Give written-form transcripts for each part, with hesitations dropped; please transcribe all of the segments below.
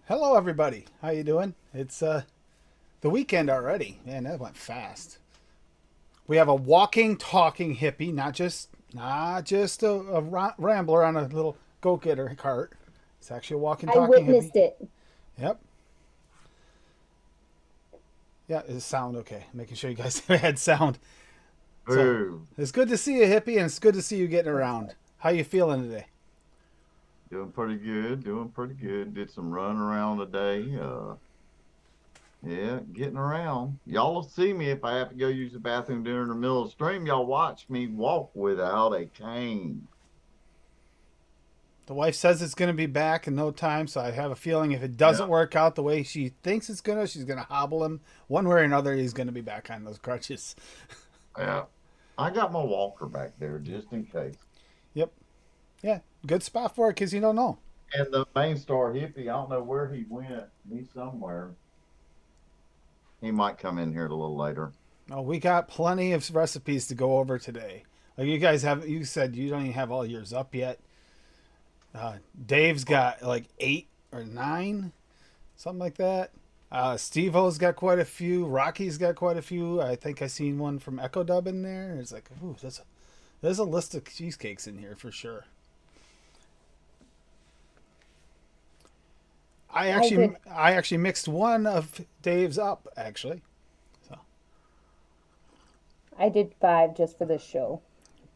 Hello, everybody. How you doing? It's the weekend already. Man, that went fast. We have a walking, talking hippie, not just a rambler on a little go-getter cart. It's actually a walking, I talking hippie. witnessed it. Yep. Yeah, is sound okay? Making sure you guys had sound. So Boo. it's good to see you, hippie, and it's good to see you getting around. How you feeling today? Doing pretty good. Doing pretty good. Did some run around today. Yeah, getting around. Y'all will see me if I have to go use the bathroom during the middle of the stream. Y'all watch me walk without a cane. The wife says it's going to be back in no time, so I have a feeling if it Yeah, doesn't work out the way she thinks it's going to, she's going to hobble him. One way or another, he's going to be back on those crutches. yeah. I got my walker back there just in case. Yep. Yeah. Good spot for it because you don't know. And the main star hippie, I don't know where he went. He's somewhere. He might come in here a little later. Oh, we got plenty of recipes to go over today. Like you guys have, you said you don't even have all yours up yet. Dave's got like 8 or 9, something like that. Steve-O's got quite a few. Rocky's got quite a few. I think I seen one from Echo Dub in there. It's like, ooh, there's a list of cheesecakes in here for sure. I actually mixed one of Dave's up actually. So I did 5 just for this show.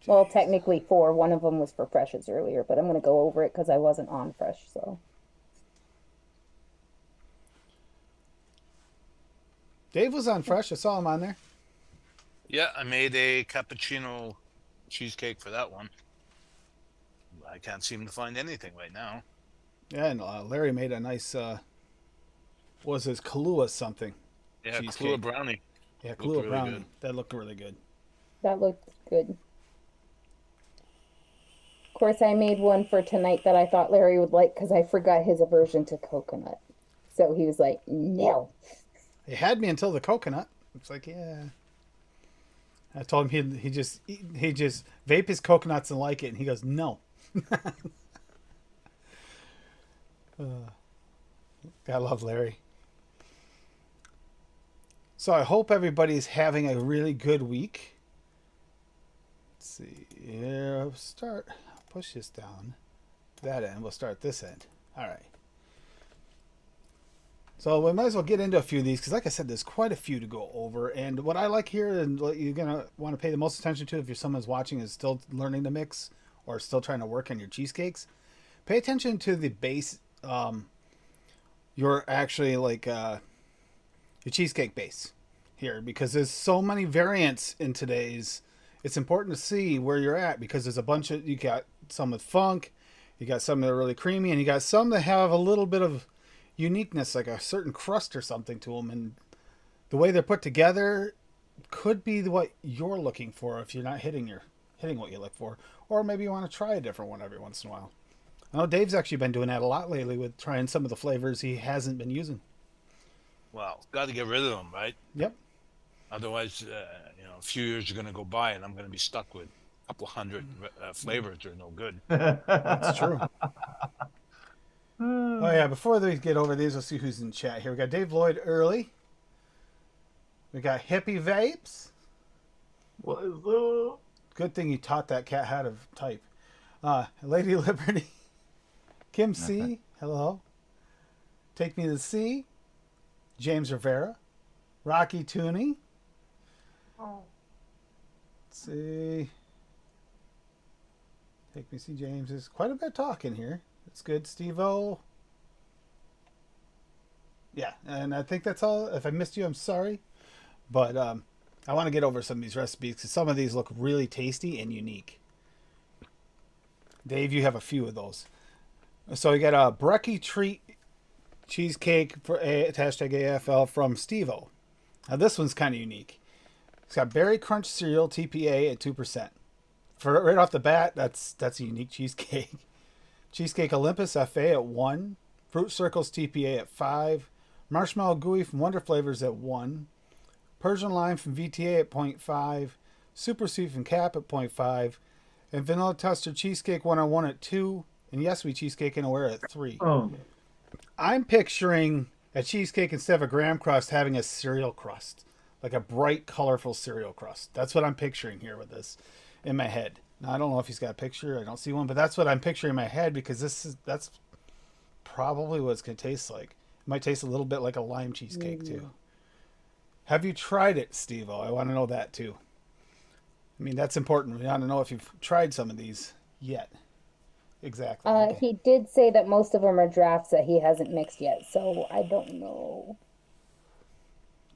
Well, technically 4. One of them was for Fresh's earlier, but I'm going to go over it because I wasn't on Fresh. So Dave was on Fresh. I saw him on there. Yeah, I made a cappuccino cheesecake for that one. I can't seem to find anything right now. Yeah, and Larry made a nice what was his Kahlua something Yeah, cheesecake. Kahlua brownie. Yeah, Looked Kahlua really brownie. good. That looked really good. that looked good. Of course, I made one for tonight that I thought Larry would like because I forgot his aversion to coconut. So he was like, no. He had me until the coconut. It's like, yeah. I told him he just vape his coconuts and like it, and he goes, no. I love Larry. So I hope everybody's having a really good week. Let's see. Yeah, I'll push this down. That end. We'll start this end. All right. So we might as well get into a few of these because, like I said, there's quite a few to go over. And what I like here, and what you're gonna want to pay the most attention to if you're someone's watching is still learning to mix or still trying to work on your cheesecakes, pay attention to the base. You're actually like your cheesecake base here because there's so many variants in today's. It's important to see where you're at because there's a bunch of you got some with funk, you got some that are really creamy, and you got some that have a little bit of uniqueness, like a certain crust or something to them, and the way they're put together could be what you're looking for if you're not hitting what you look for, or maybe you want to try a different one every once in a while. I know Dave's actually been doing that a lot lately with trying some of the flavors he hasn't been using. Well, got to get rid of them, right? Yep. Otherwise, a few years are going to go by, and I'm going to be stuck with a couple hundred flavors that are no good. That's true. Oh yeah, before we get over these, let's see who's in chat here. We got Dave Lloyd early. We got Hippie Vapes. What is up? Good thing you taught that cat how to type. Lady Liberty. Kim C. Hello. Take Me to the Sea. James Rivera. Rocky Tooney. Oh. Let's see. Take Me to See James. There's quite a bit of talk in here. That's good. Steve-O. Yeah, and I think that's all. If I missed you, I'm sorry. But I want to get over some of these recipes because some of these look really tasty and unique. Dave, you have a few of those. So you got a Brekkie Treat cheesecake for hashtag AFL from Steve-O. Now this one's kind of unique. It's got Berry Crunch cereal TPA at 2%. For right off the bat, that's a unique cheesecake. Cheesecake Olympus FA at 1. Fruit Circles TPA at 5. Marshmallow Gooey from Wonder Flavors at 1. Persian Lime from VTA at 0.5. Super Sweet from Cap at 0.5. And Vanilla Tester Cheesecake 101 at 2. And Yes We Cheesecake and Aware at 3. Oh. I'm picturing a cheesecake instead of a graham crust having a cereal crust. Like a bright, colorful cereal crust. That's what I'm picturing here with this in my head. Now, I don't know if he's got a picture. I don't see one. But that's what I'm picturing in my head because that's probably what it's going to taste like. It might taste a little bit like a lime cheesecake, too. Have you tried it, Steve-O? I want to know that, too. I mean, that's important. We want to know if you've tried some of these yet. Exactly. Okay. He did say that most of them are drafts that he hasn't mixed yet, so I don't know.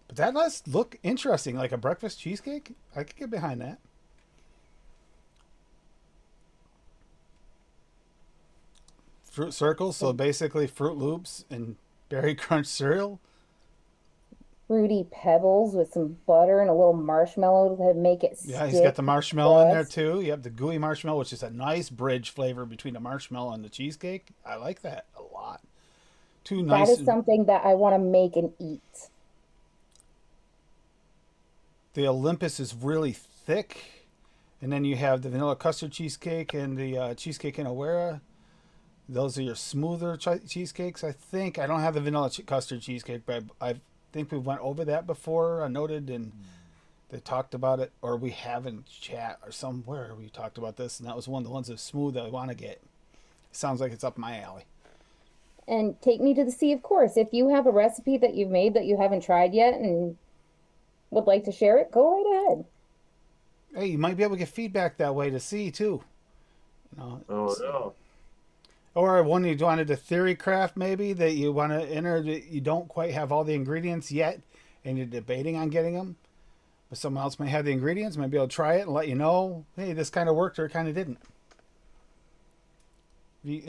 But that does look interesting, like a breakfast cheesecake. I could get behind that. Fruit Circles, so basically Fruit Loops and Berry Crunch cereal. Fruity Pebbles with some butter and a little marshmallow to make it Yeah, he's got stick the to marshmallow in there crust. too. You have the gooey marshmallow, which is a nice bridge flavor between the marshmallow and the cheesecake. I like that a lot. Two That nice. is something that I want to make and eat. The Olympus is really thick, and then you have the vanilla custard cheesecake and the cheesecake in Awara. Those are your smoother cheesecakes, I think. I don't have the vanilla custard cheesecake, but I think we went over that before. I noted, and they talked about it, or we have in chat or somewhere we talked about this, and that was one of the ones that's smooth that I want to get. Sounds like it's up my alley. And take me to the sea, of course. If you have a recipe that you've made that you haven't tried yet and would like to share it, go right ahead. Hey, you might be able to get feedback that way to see too. You know, Oh yeah. or one you wanted a theory craft maybe that you want to enter that you don't quite have all the ingredients yet, and you're debating on getting them. But someone else may have the ingredients, might be able to try it and let you know, hey, this kind of worked or it kind of didn't.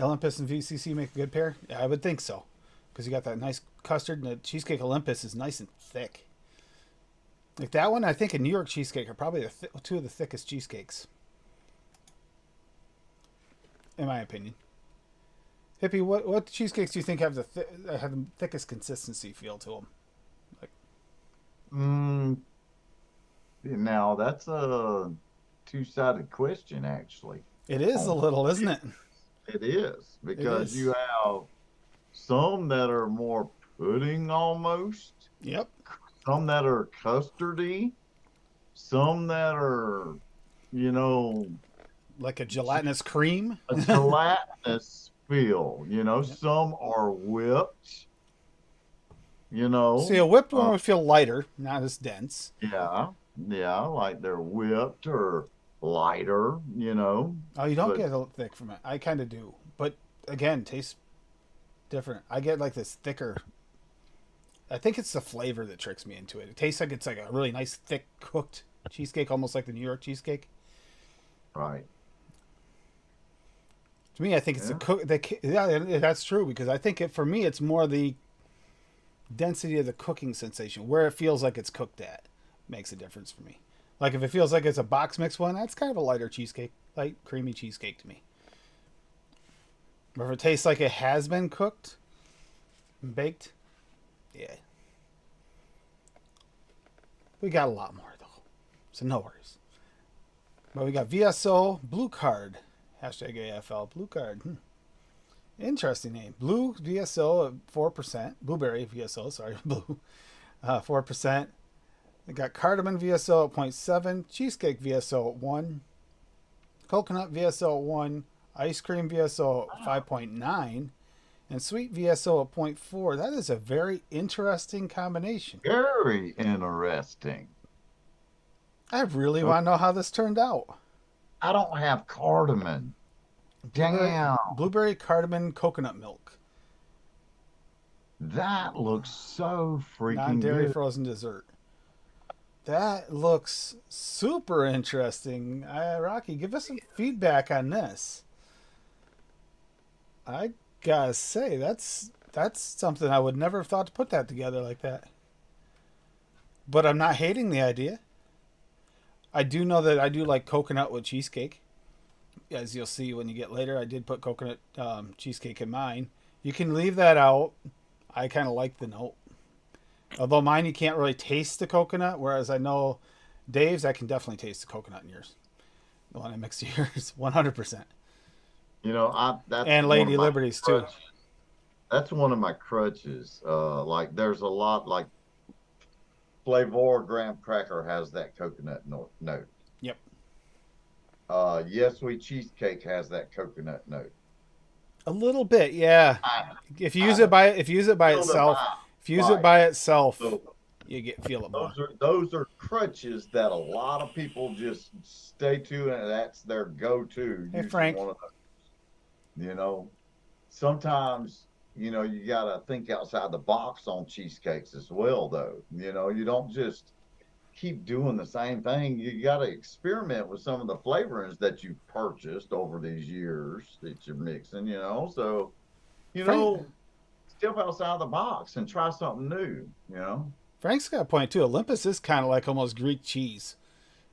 Olympus and VCC make a good pair? Yeah, I would think so. Because you got that nice custard, and the cheesecake Olympus is nice and thick. Like that one, I think, and New York cheesecake are probably two of the thickest cheesecakes. In my opinion. Hippie, what cheesecakes do you think have the thickest consistency feel to them? Like, Mm, now that's a two-sided question, actually. it is a little, isn't it? It is It because is. you have some that are more pudding almost, Yep. some that are custardy, some that are, you know, Like a gelatinous cream. a gelatinous feel. Yep. Some are whipped. You know, See, a whipped one uh, would feel lighter, not as dense. yeah, yeah, like they're whipped or lighter. Oh, you don't But get a thick from it. I kind of do, but again, tastes different. I get like this thicker. I think it's the flavor that tricks me into it. It tastes like it's like a really nice, thick, cooked cheesecake, almost like the New York cheesecake. right, To me, I think it's yeah, the cook. Yeah, that's true because I think for me, it's more the density of the cooking sensation, where it feels like it's cooked at, makes a difference for me. Like if it feels like it's a box mix one, that's kind of a lighter cheesecake, light creamy cheesecake to me. Or if it tastes like it has been cooked, and baked, yeah. We got a lot more though, so no worries. But we got VSO Blue Card, hashtag AFL Blue Card. Interesting name. Blue VSO at 4%. Blueberry VSO, sorry, blue. 4%. We got cardamom VSO at 0.7. Cheesecake VSO at 1. Coconut VSO at 1. Ice cream VSO at 5.9. And sweet VSO at 0.4. That is a very interesting combination. very interesting. I really Okay, want to know how this turned out. I don't have cardamom. Blueberry, Damn, blueberry cardamom coconut milk. that looks so freaking Non-dairy good. frozen dessert. That looks super interesting. Rocky, give us some feedback on this. I gotta say, that's something I would never have thought to put that together like that. But I'm not hating the idea. I do know that I do like coconut with cheesecake. As you'll see when you get later, I did put coconut cheesecake in mine. You can leave that out. I kind of like the note. Although mine, you can't really taste the coconut, whereas I know Dave's, I can definitely taste the coconut in yours. The one I mixed yours, 100%. That's And one of Lady my Liberty's too. crutches. That's one of my crutches. Like there's a lot like Flavor Graham Cracker has that coconut note. Yep. Yes Sweet Cheesecake has that coconut note. A little bit, yeah. I, If you I use it have by if you use it by filled them itself, out. if you use it Right. by itself, So you feel it more. those are crutches that a lot of people just stay to, and that's their go-to Hey using Frank, one of those. Sometimes you gotta think outside the box on cheesecakes as well, though. You don't just keep doing the same thing. You got to experiment with some of the flavorings that you've purchased over these years that you're mixing. So you Frank, know, step outside the box and try something new, you know? Frank's got a point too. Olympus is kind of like almost Greek cheese.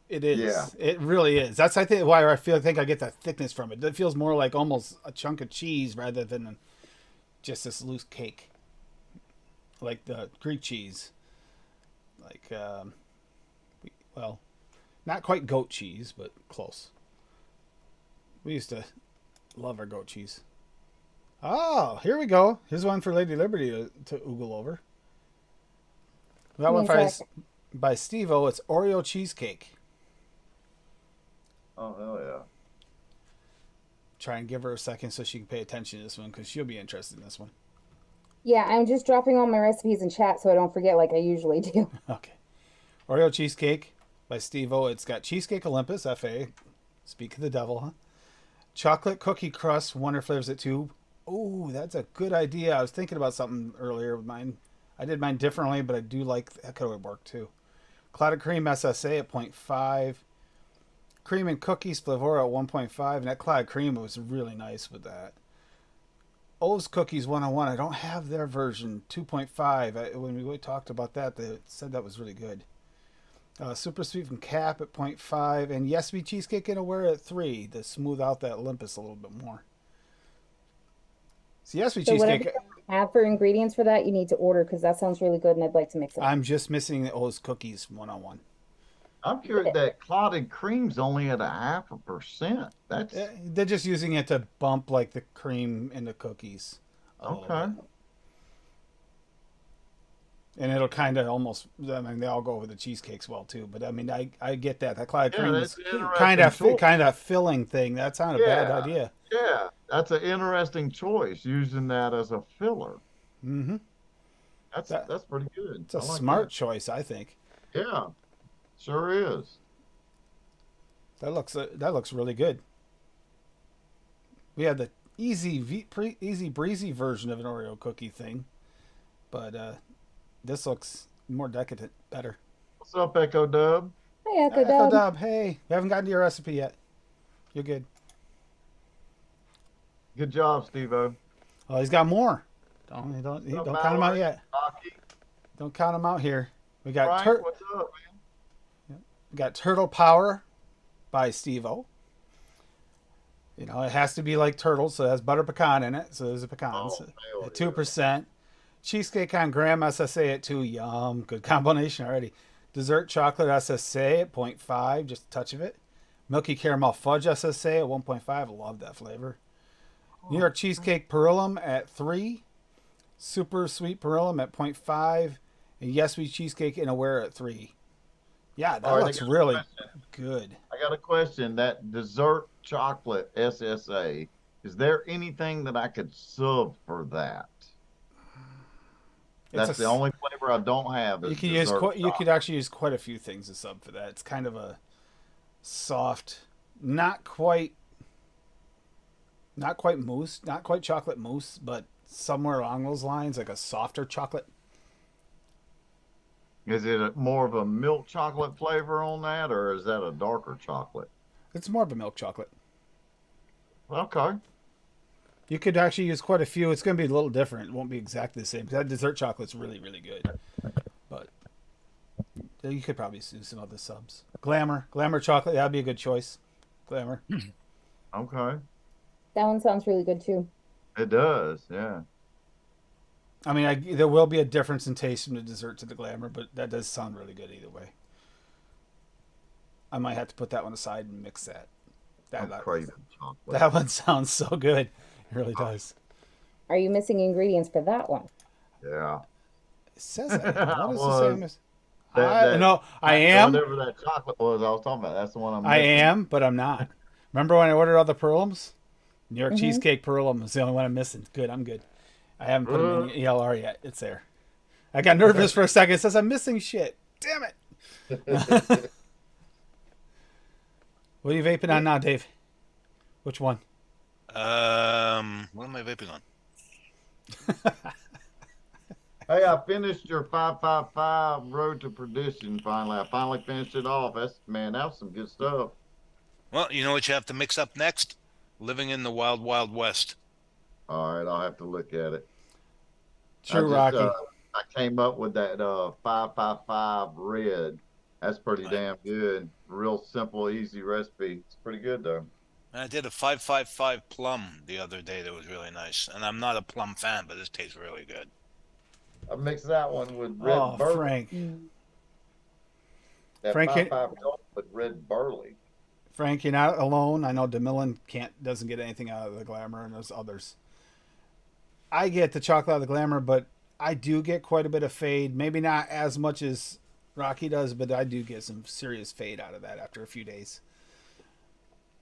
It Yeah. is. It really is. That's I think why I think I get that thickness from it. It feels more like almost a chunk of cheese rather than just this loose cake, like the Greek cheese. Like, well, not quite goat cheese, but close. We used to love our goat cheese. Oh, here we go. Here's one for Lady Liberty to oogle over. That Give me one a sec. by Steve-O. It's Oreo cheesecake. Oh, hell yeah. Try and give her a second so she can pay attention to this one because she'll be interested in this one. Yeah, I'm just dropping all my recipes in chat so I don't forget like I usually do. Okay. Oreo cheesecake by Steve-O. It's got Cheesecake Olympus, FA. Speak of the devil, huh? Chocolate cookie crust, Wonder Flavors at 2. Oh, that's a good idea. I was thinking about something earlier with mine. I did mine differently, but I do like that could have worked too. Clotted cream SSA at 0.5. Cream and cookies Flavora at 1.5. And that clotted cream was really nice with that. O's Cookies 101. I don't have their version 2.5. When we talked about that, they said that was really good. Super Sweet from Cap at 0.5. And Yes We Cheesecake and Aware at 3 to smooth out that Olympus a little bit more. So Yes We So whatever Cheesecake, you have for ingredients for that, you need to order because that sounds really good and I'd like to mix it. I'm just missing the O's Cookies 101. I'm curious that clotted cream's only at 0.5%. That's They're just using it to bump like the cream in the cookies a little okay. bit. And it'll kind of almost, I mean, they all go over the cheesecakes well too. But I mean, I get that. That clotted Yeah, cream that's is an kind interesting of choice. kind of filling thing. That's not a bad Yeah, idea. yeah, that's an interesting choice using that as a filler. Mm-hmm. That's That that's pretty good. it's a I like smart that. choice, I think. Yeah, sure is. That looks really good. We had the easy breezy version of an Oreo cookie thing, but this looks more decadent, better. What's up, Echo Dub? Hey, Echo Echo Dub. Dub, hey, we haven't gotten to your recipe yet. You're good. Good job, Steve-O. Oh, he's got more. What's up, Don't count him out Mallory? yet. Rocky? Don't count him out here. We got Frank, what's up, we got Turtle Power by Steve-O. You know, it has to be like turtles, so it has butter pecan in it. So there's a man? pecans Oh, hell at yeah. 2%. Cheesecake on graham SSA at 2. Yum. Good combination already. Dessert chocolate SSA at 0.5, just a touch of it. Milky caramel fudge SSA at 1.5. I love that flavor. New York cheesecake perillum at 3. Super sweet perillum at 0.5. And Yes We cheesecake in Aware at 3. Yeah, that All right, looks really good. I got a question. That dessert chocolate SSA, is there anything that I could sub for that? It's That's the only flavor I don't have you is could use dessert you could chocolate. actually use quite a few things to sub for that. It's kind of a soft, not quite mousse, not quite chocolate mousse, but somewhere along those lines, like a softer chocolate. Is it more of a milk chocolate flavor on that, or is that a darker chocolate? It's more of a milk chocolate. Okay. You could actually use quite a few. It's going to be a little different. It won't be exactly the same. That dessert chocolate's really, really good. But you could probably use some other subs. Glamour chocolate. That'd be a good choice. Glamour. Okay. That one sounds really good too. It does. Yeah. I mean, there will be a difference in taste from the dessert to the glamour, but that does sound really good either way. I might have to put that one aside and mix that. I'm craving chocolate. That one sounds so good. It really does. Are you missing ingredients for that one? Yeah. It says that. I What does it say? was. That No, I am. whatever that chocolate was I was talking about. That's the one I'm I missing. am, but I'm not. Remember when I ordered all the perlums? New York Mm-hmm. cheesecake perlum is the only one I'm missing. Good, I'm good. I haven't put them in ELR yet. It's there. I got nervous for a second. It says I'm missing shit. Damn it. What are you vaping on now, Dave? Which one? What am I vaping on? Hey, I finished your 555 Road to Perdition finally. I finally finished it off. That was some good stuff. Well, you know what you have to mix up next? Living in the Wild Wild West. All right, I'll have to look at it. I True, just Rocky. I came up with that 555 red. That's pretty Right. damn good. Real simple, easy recipe. It's pretty good though. And I did a 555 plum the other day that was really nice. And I'm not a plum fan, but this tastes really good. I mixed that one with red Oh, burley. Frank. Mm. That Frank, 5-5 with red burley. Frank, you're not alone. I know DeMillan doesn't get anything out of the glamour, and there's others. I get the chocolate out of the glamour, but I do get quite a bit of fade. Maybe not as much as Rocky does, but I do get some serious fade out of that after a few days.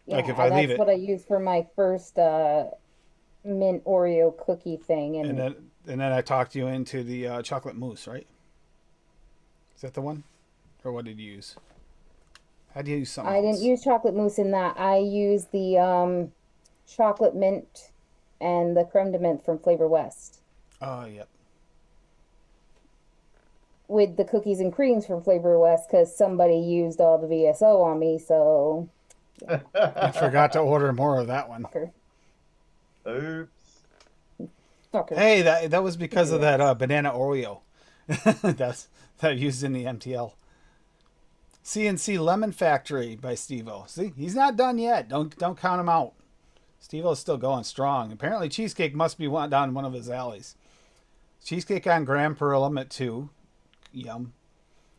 Like if Yeah, I leave that's it, what I used for my first mint Oreo cookie thing, and and then I talked you into the chocolate mousse, right? Is that the one, or what did you use? How do you use something I didn't else? use chocolate mousse in that. I used the chocolate mint and the creme de menthe from Flavor West Oh, yep. with the cookies and creams from Flavor West because somebody used all the VSO on me. So, I forgot to order more of that one. fucker, Oops. fucker. Hey, that was because of that banana Oreo. That's that I used in the MTL. CNC Lemon Factory by Steve-O. See, he's not done yet. Don't count him out. Steve-O's still going strong. Apparently, cheesecake must be down one of his alleys. Cheesecake on Graham Perlum at 2. Yum.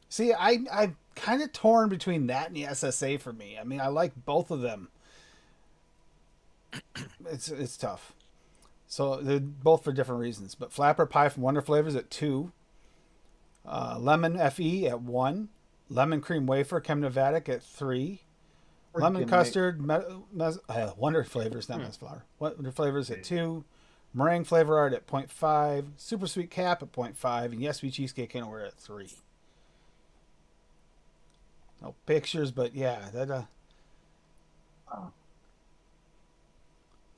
See, I'm kind of torn between that and the SSA for me. I mean, I like both of them. It's tough. So they're both for different reasons. But Flapper Pie from Wonder Flavors at 2. Lemon FE at 1. Lemon Cream Wafer Chemnovatic at 3. Lemon Freaking Custard Wonder Flavors, not Mess Flour. Wonder Flavors at 2. Meringue Flavor Art at 0.5. Super Sweet Cap at 0.5. And Yes We Cheesecake Anywhere at 3. No pictures, but yeah, that.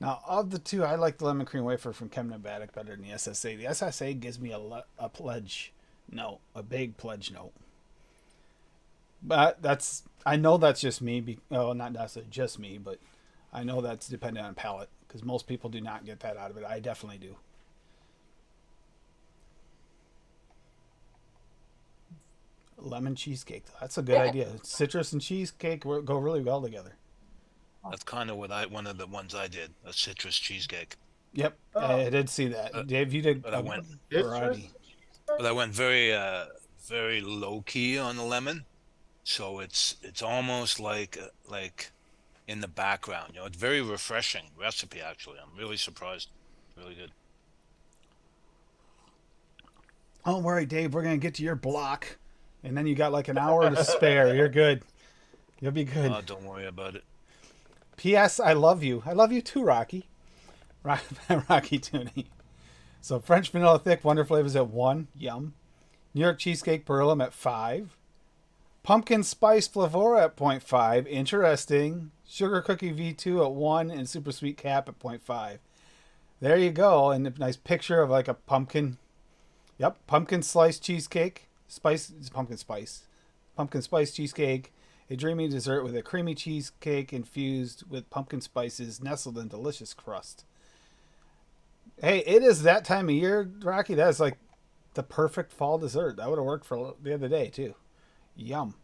Now, of the two, I like the lemon cream wafer from Chemnovatic better than the SSA. The SSA gives me a pledge note, a big pledge note. But I know that's just me. Not necessarily just me, but I know that's dependent on palate because most people do not get that out of it. I definitely do. Lemon cheesecake. That's a good idea. Citrus and cheesecake go really well together. That's kind of one of the ones I did, a citrus cheesecake. Yep, Oh, I did see that. But, Dave, you did but I a went, citrus? variety. but I went very low key on the lemon. So it's almost like in the background. It's very refreshing recipe actually. I'm really surprised. Really good. Don't worry, Dave. We're gonna get to your block, and then you got like an hour to spare. You're good. You'll be good. Don't worry about it. P.S. I love you. I love you too, Rocky. Rocky Tooney. So French vanilla thick Wonder Flavors at 1. Yum. New York cheesecake Perlum at 5. Pumpkin spice Flavora at 0.5. Interesting. Sugar cookie V2 at 1 and super sweet cap at 0.5. There you go. And a nice picture of like a pumpkin. Yep, pumpkin slice cheesecake. Pumpkin spice cheesecake. A dreamy dessert with a creamy cheesecake infused with pumpkin spices nestled in delicious crust. Hey, it is that time of year, Rocky. That is like the perfect fall dessert. That would have worked for the other day, too. Yum.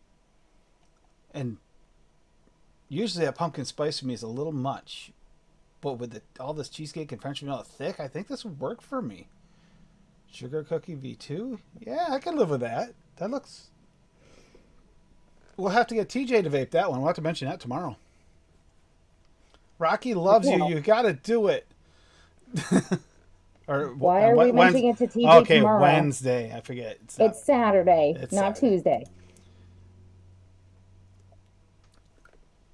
And usually that pumpkin spice for me is a little much. But with all this cheesecake and French vanilla thick, I think this would work for me. Sugar cookie V2? Yeah, I can live with that. That looks... We'll have to get TJ to vape that one. We'll have to mention that tomorrow. Rocky loves you. You got to do it. Or Why are we mentioning it to TJ okay, tomorrow? Wednesday. I forget. It's Saturday, It's not Saturday. Tuesday.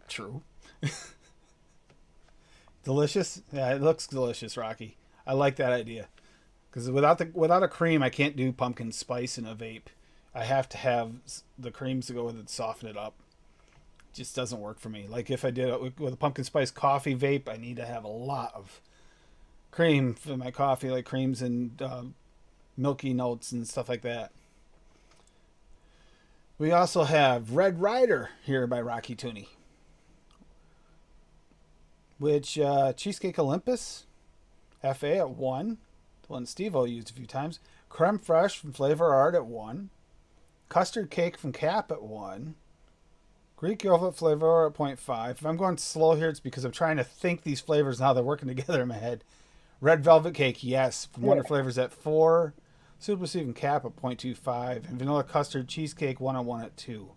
True. Delicious. Yeah, it looks delicious, Rocky. I like that idea. Because without a cream, I can't do pumpkin spice in a vape. I have to have the creams to go with it to soften it up. It just doesn't work for me. Like if I did it with a pumpkin spice coffee vape, I need to have a lot of cream for my coffee, like creams and milky notes and stuff like that. We also have Red Rider here by Rocky Tooney, which Cheesecake Olympus. FA at 1. The one Steve-O used a few times. Creme Fraiche from Flavor Art at 1. Custard Cake from Cap at 1. Greek Yogurt Flavor at 0.5. If I'm going slow here, it's because I'm trying to think these flavors and how they're working together in my head. Red Velvet Cake, yes, from Wonder Flavors at 4. Super Sweet and Cap at 0.25. And Vanilla Custard Cheesecake 101 at 2.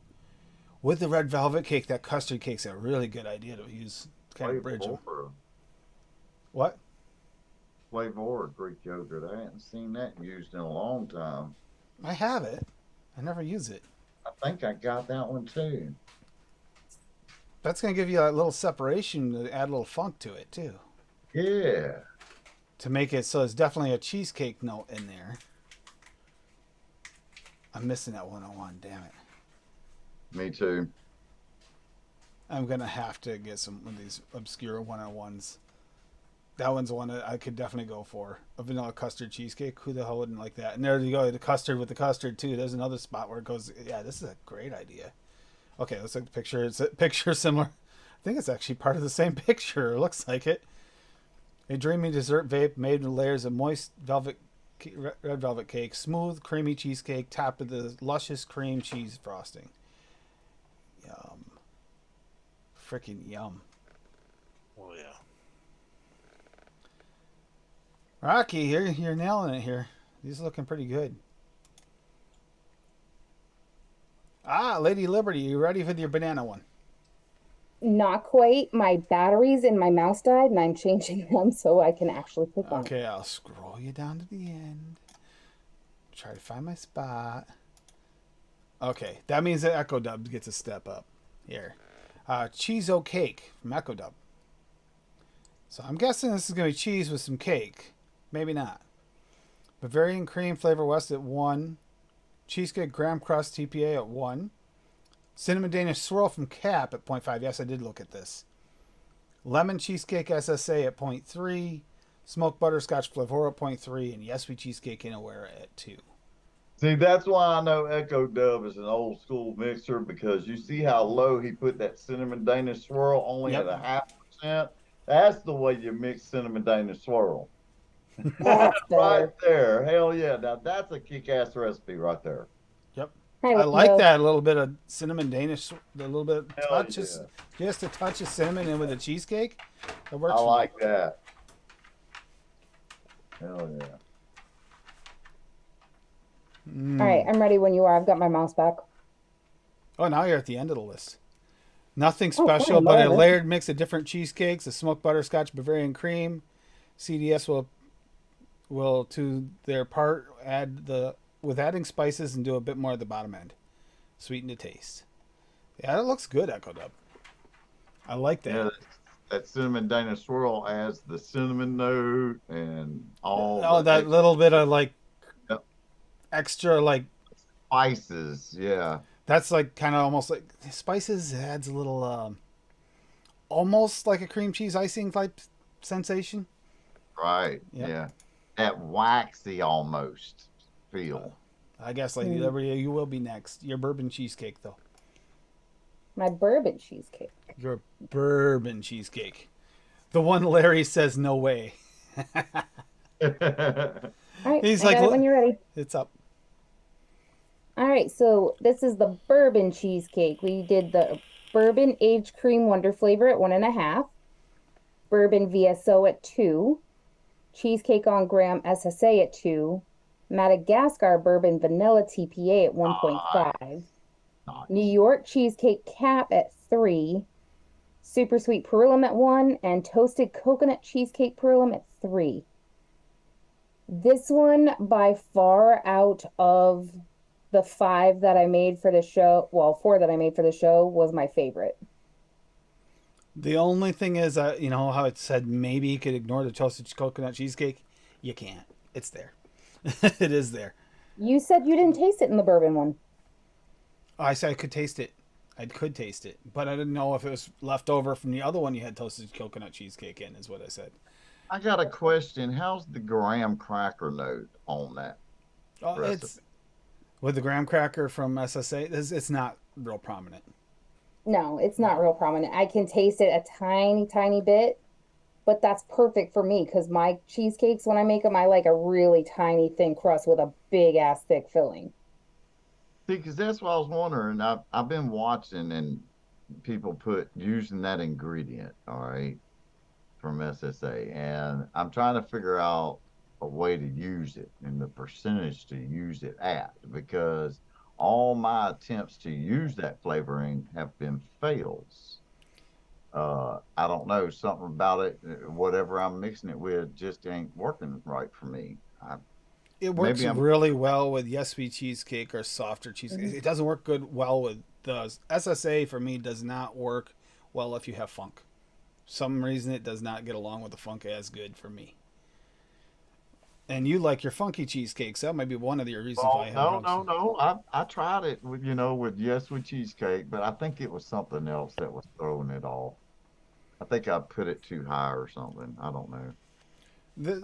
With the Red Velvet Cake, that custard cake's a really good idea to use to kind of bridge them. What? Flavor Greek yogurt. I hadn't seen that used in a long time. I have it. I never use it. I think I got that one too. That's going to give you a little separation to add a little funk to it, too. Yeah. To make it so there's definitely a cheesecake note in there. I'm missing that 101, damn it. Me too. I'm going to have to get some of these obscure 101s. That one's one that I could definitely go for. A vanilla custard cheesecake. Who the hell wouldn't like that? And there you go. The custard with the custard, too. There's another spot where it goes, yeah, this is a great idea. Okay, let's look at the picture. It's a picture similar. I think it's actually part of the same picture. It looks like it. A dreamy dessert vape made with layers of moist red velvet cake, smooth, creamy cheesecake, topped with the luscious cream cheese frosting. Yum. Freaking yum. Oh yeah. Rocky, you're nailing it here. These are looking pretty good. Ah, Lady Liberty, you ready for your banana one? Not quite. My batteries in my mouse died, and I'm changing them so I can actually pick one. Okay, I'll scroll you down to the end. Try to find my spot. Okay, that means that Echo Dub gets a step up. Here. Cheese-O Cake from Echo Dub. So I'm guessing this is going to be cheese with some cake. Maybe not. Bavarian Cream Flavor West at 1. Cheesecake Graham Crust TPA at 1. Cinnamon Danish Swirl from Cap at 0.5. Yes, I did look at this. Lemon Cheesecake SSA at 0.3. Smoked Butterscotch Flavor at 0.3. And Yes We Cheesecake Inaware at 2. See, that's why I know Echo Dub is an old school mixer, because you see how low he put that cinnamon Danish swirl, only at 0.5%. That's the way you mix cinnamon Danish swirl. That's Right there. Hell yeah. Now that's a kick-ass recipe right there. Yep. Hi, I like Will. that. A little bit of cinnamon Danish, a little bit of Hell touch, yeah. just a touch of cinnamon in with a cheesecake. That works. I for me. like that. Hell yeah. All right, I'm ready when you are. I've got my mouse back. Oh, now you're at the end of the list. Nothing Oh, special, fine, but a whatever. layered mix of different cheesecakes, a smoked butterscotch Bavarian cream. CDS will to their part with adding spices and do a bit more at the bottom end. Sweeten to taste. Yeah, that looks good, Echo Dub. I like that. Yeah, that cinnamon Danish swirl adds the cinnamon note and all. Oh, that little bit of like Yep. extra like spices. Yeah. that's like kind of almost like spices adds a little almost like a cream cheese icing type sensation. Right. Yep. Yeah. That waxy almost feel. I guess Lady Liberty, you will be next. Your bourbon cheesecake though. My bourbon cheesecake. Your bourbon cheesecake. The one Larry says no way. All right, He's I like, got it when you're ready. It's up. All right, so this is the bourbon cheesecake. We did the bourbon aged cream wonder flavor at 1.5, bourbon VSO at 2, cheesecake on graham SSA at 2, Madagascar bourbon vanilla TPA at 1.5, Nice. New York cheesecake cap at 3, super sweet perulum at 1, and toasted coconut cheesecake perulum at 3. This one by far out of the 5 that I made for the show, well, 4 that I made for the show, was my favorite. The only thing is, you know how it said maybe you could ignore the toasted coconut cheesecake? You can't. It's there. It is there. You said you didn't taste it in the bourbon one. I said I could taste it. I could taste it, but I didn't know if it was left over from the other one you had toasted coconut cheesecake in, is what I said. I got a question. How's the graham cracker note on that? Oh, Recipe. it's with the graham cracker from SSA. It's not real prominent. No, it's not real prominent. I can taste it a tiny, tiny bit, but that's perfect for me because my cheesecakes, when I make them, I like a really tiny thin crust with a big ass thick filling. See, because that's what I was wondering. I've been watching and people put using that ingredient, all right, from SSA, and I'm trying to figure out a way to use it and the percentage to use it at because all my attempts to use that flavoring have been fails. I don't know, something about it, whatever I'm mixing it with just ain't working right for me. It works Maybe I'm really well with Yes Sweet Cheesecake or softer cheesecake. Mhm. It doesn't work good well with the SSA. For me, does not work well if you have funk. Some reason it does not get along with the funk as good for me. And you like your funky cheesecakes. That might be one of the reasons why I well, have no, problems. no, no. I tried it with with Yes with cheesecake, but I think it was something else that was throwing it off. I think I put it too high or something. I don't know.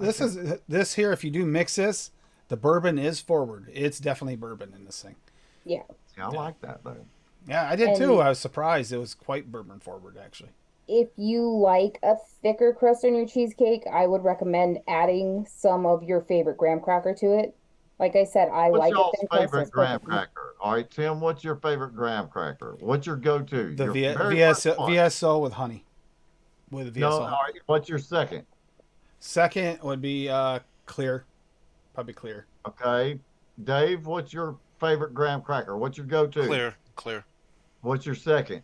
I This can't. is this here. If you do mix this, the bourbon is forward. It's definitely bourbon in this thing. Yeah. See, I Yeah, like that though. yeah, I did too. And I was surprised. It was quite bourbon forward actually. if you like a thicker crust on your cheesecake, I would recommend adding some of your favorite graham cracker to it. Like I said, I What's like a y'all's thin crust, so favorite it's graham perfect for me. cracker? All right, Tim, what's your favorite graham cracker? What's your go-to? The Your very first one. VSO with honey with No, VSO. all right, what's your second? Second would be clear, probably clear. Okay. Dave, what's your favorite graham cracker? What's your go-to? Clear, clear. What's your second?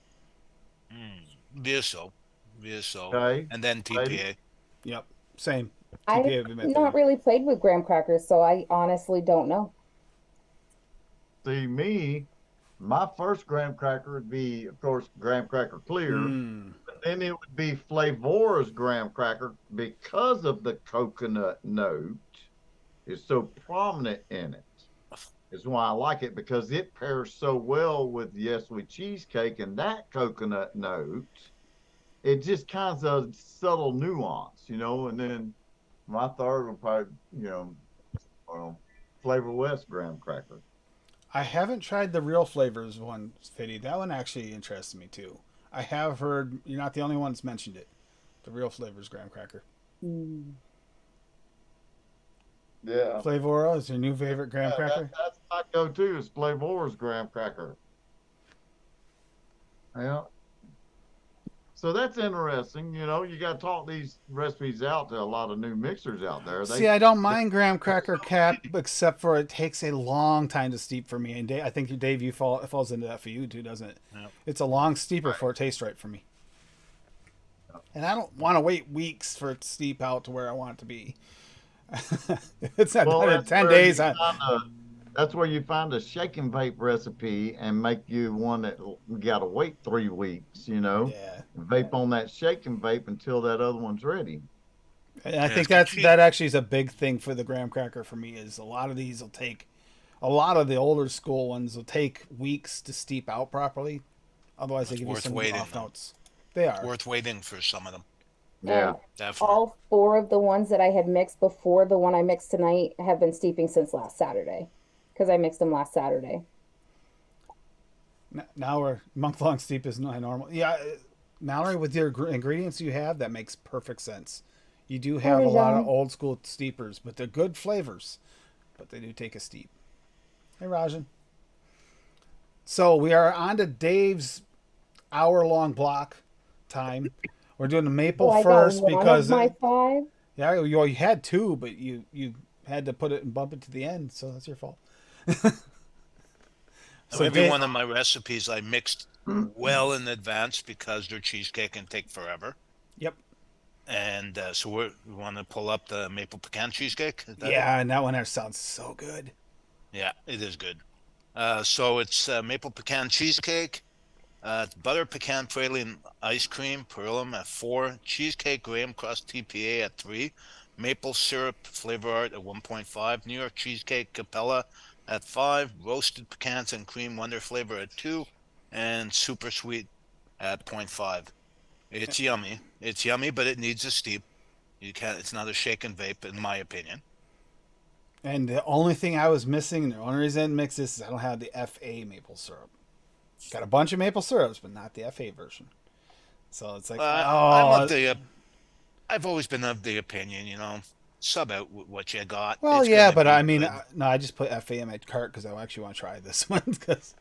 VSO, VSO, Okay. and then Lady? TPA. Yep, same. I've TPA would be my not third. really played with graham crackers, so I honestly don't know. See, my first graham cracker would be, of course, graham cracker clear. Mm. But then it would be Flavora's graham cracker because of the coconut note is so prominent in it. Is why I like it because it pairs so well with Yes with cheesecake and that coconut note. It just kind of subtle nuance, and then my third would probably, well, Flavor West graham cracker. I haven't tried the real flavors one, Fitty. That one actually interests me too. I have heard you're not the only one that's mentioned it. The real flavors graham cracker. Mm. Yeah. Flavora is your new favorite graham Yeah, cracker. that's my go-to is Flavor's graham cracker. Yeah. So that's interesting. You got to talk these recipes out to a lot of new mixers out there. See, I don't mind graham cracker cap, except for it takes a long time to steep for me. And Dave, I think Dave, you it falls into that for you too, doesn't it? Yeah. It's a long steeper for it tastes right for me. And I don't want to wait weeks for it to steep out to where I want it to be. It's not Well, done in 10 days. that's where you find a shake and vape recipe and make you one that you got to wait 3 weeks. Yeah, Vape on that shake and vape until that other one's ready. and I Yeah, think it's the key. that actually is a big thing for the graham cracker for me. Is a lot of these will take, a lot of the older school ones will take weeks to steep out properly. Otherwise, they It's give you worth some waiting, off though. notes. They It's are. worth waiting for some of them. Yeah. And Definitely. all four of the ones that I had mixed before the one I mixed tonight have been steeping since last Saturday because I mixed them last Saturday. Now we're month long steep is not normal. Yeah, Mallory, with your ingredients you have, that makes perfect sense. You do have a lot of Parmesan. old school steepers, but they're good flavors, but they do take a steep. Hey, Rajan. So we are on to Dave's hour-long block time. We're doing the maple So I got first one of because my five. yeah, you had two, but you had to put it and bump it to the end, so that's your fault. Now, So every Dave, one of my recipes I mixed well in advance because their cheesecake can take forever. yep, And so we want to pull up the maple pecan cheesecake. Is that it? yeah, and that one sounds so good. Yeah, it is good. So it's maple pecan cheesecake. It's butter pecan praline ice cream, Perlum at 4, cheesecake graham crust TPA at 3, maple syrup flavor art at 1.5, New York cheesecake Capella at 5, roasted pecans and cream wonder flavor at 2, and super sweet at 0.5. It's yummy. It's yummy, but it needs a steep. You can't. It's not a shake and vape, in my opinion. And the only thing I was missing, and the only reason I didn't mix this is I don't have the FA maple syrup. Got a bunch of maple syrups, but not the FA version. So it's like, I love oh, the I've always been of the opinion, sub out what you got. Well, It's yeah, gonna but be I mean, good. no, I just put FA in my cart because I actually want to try this one because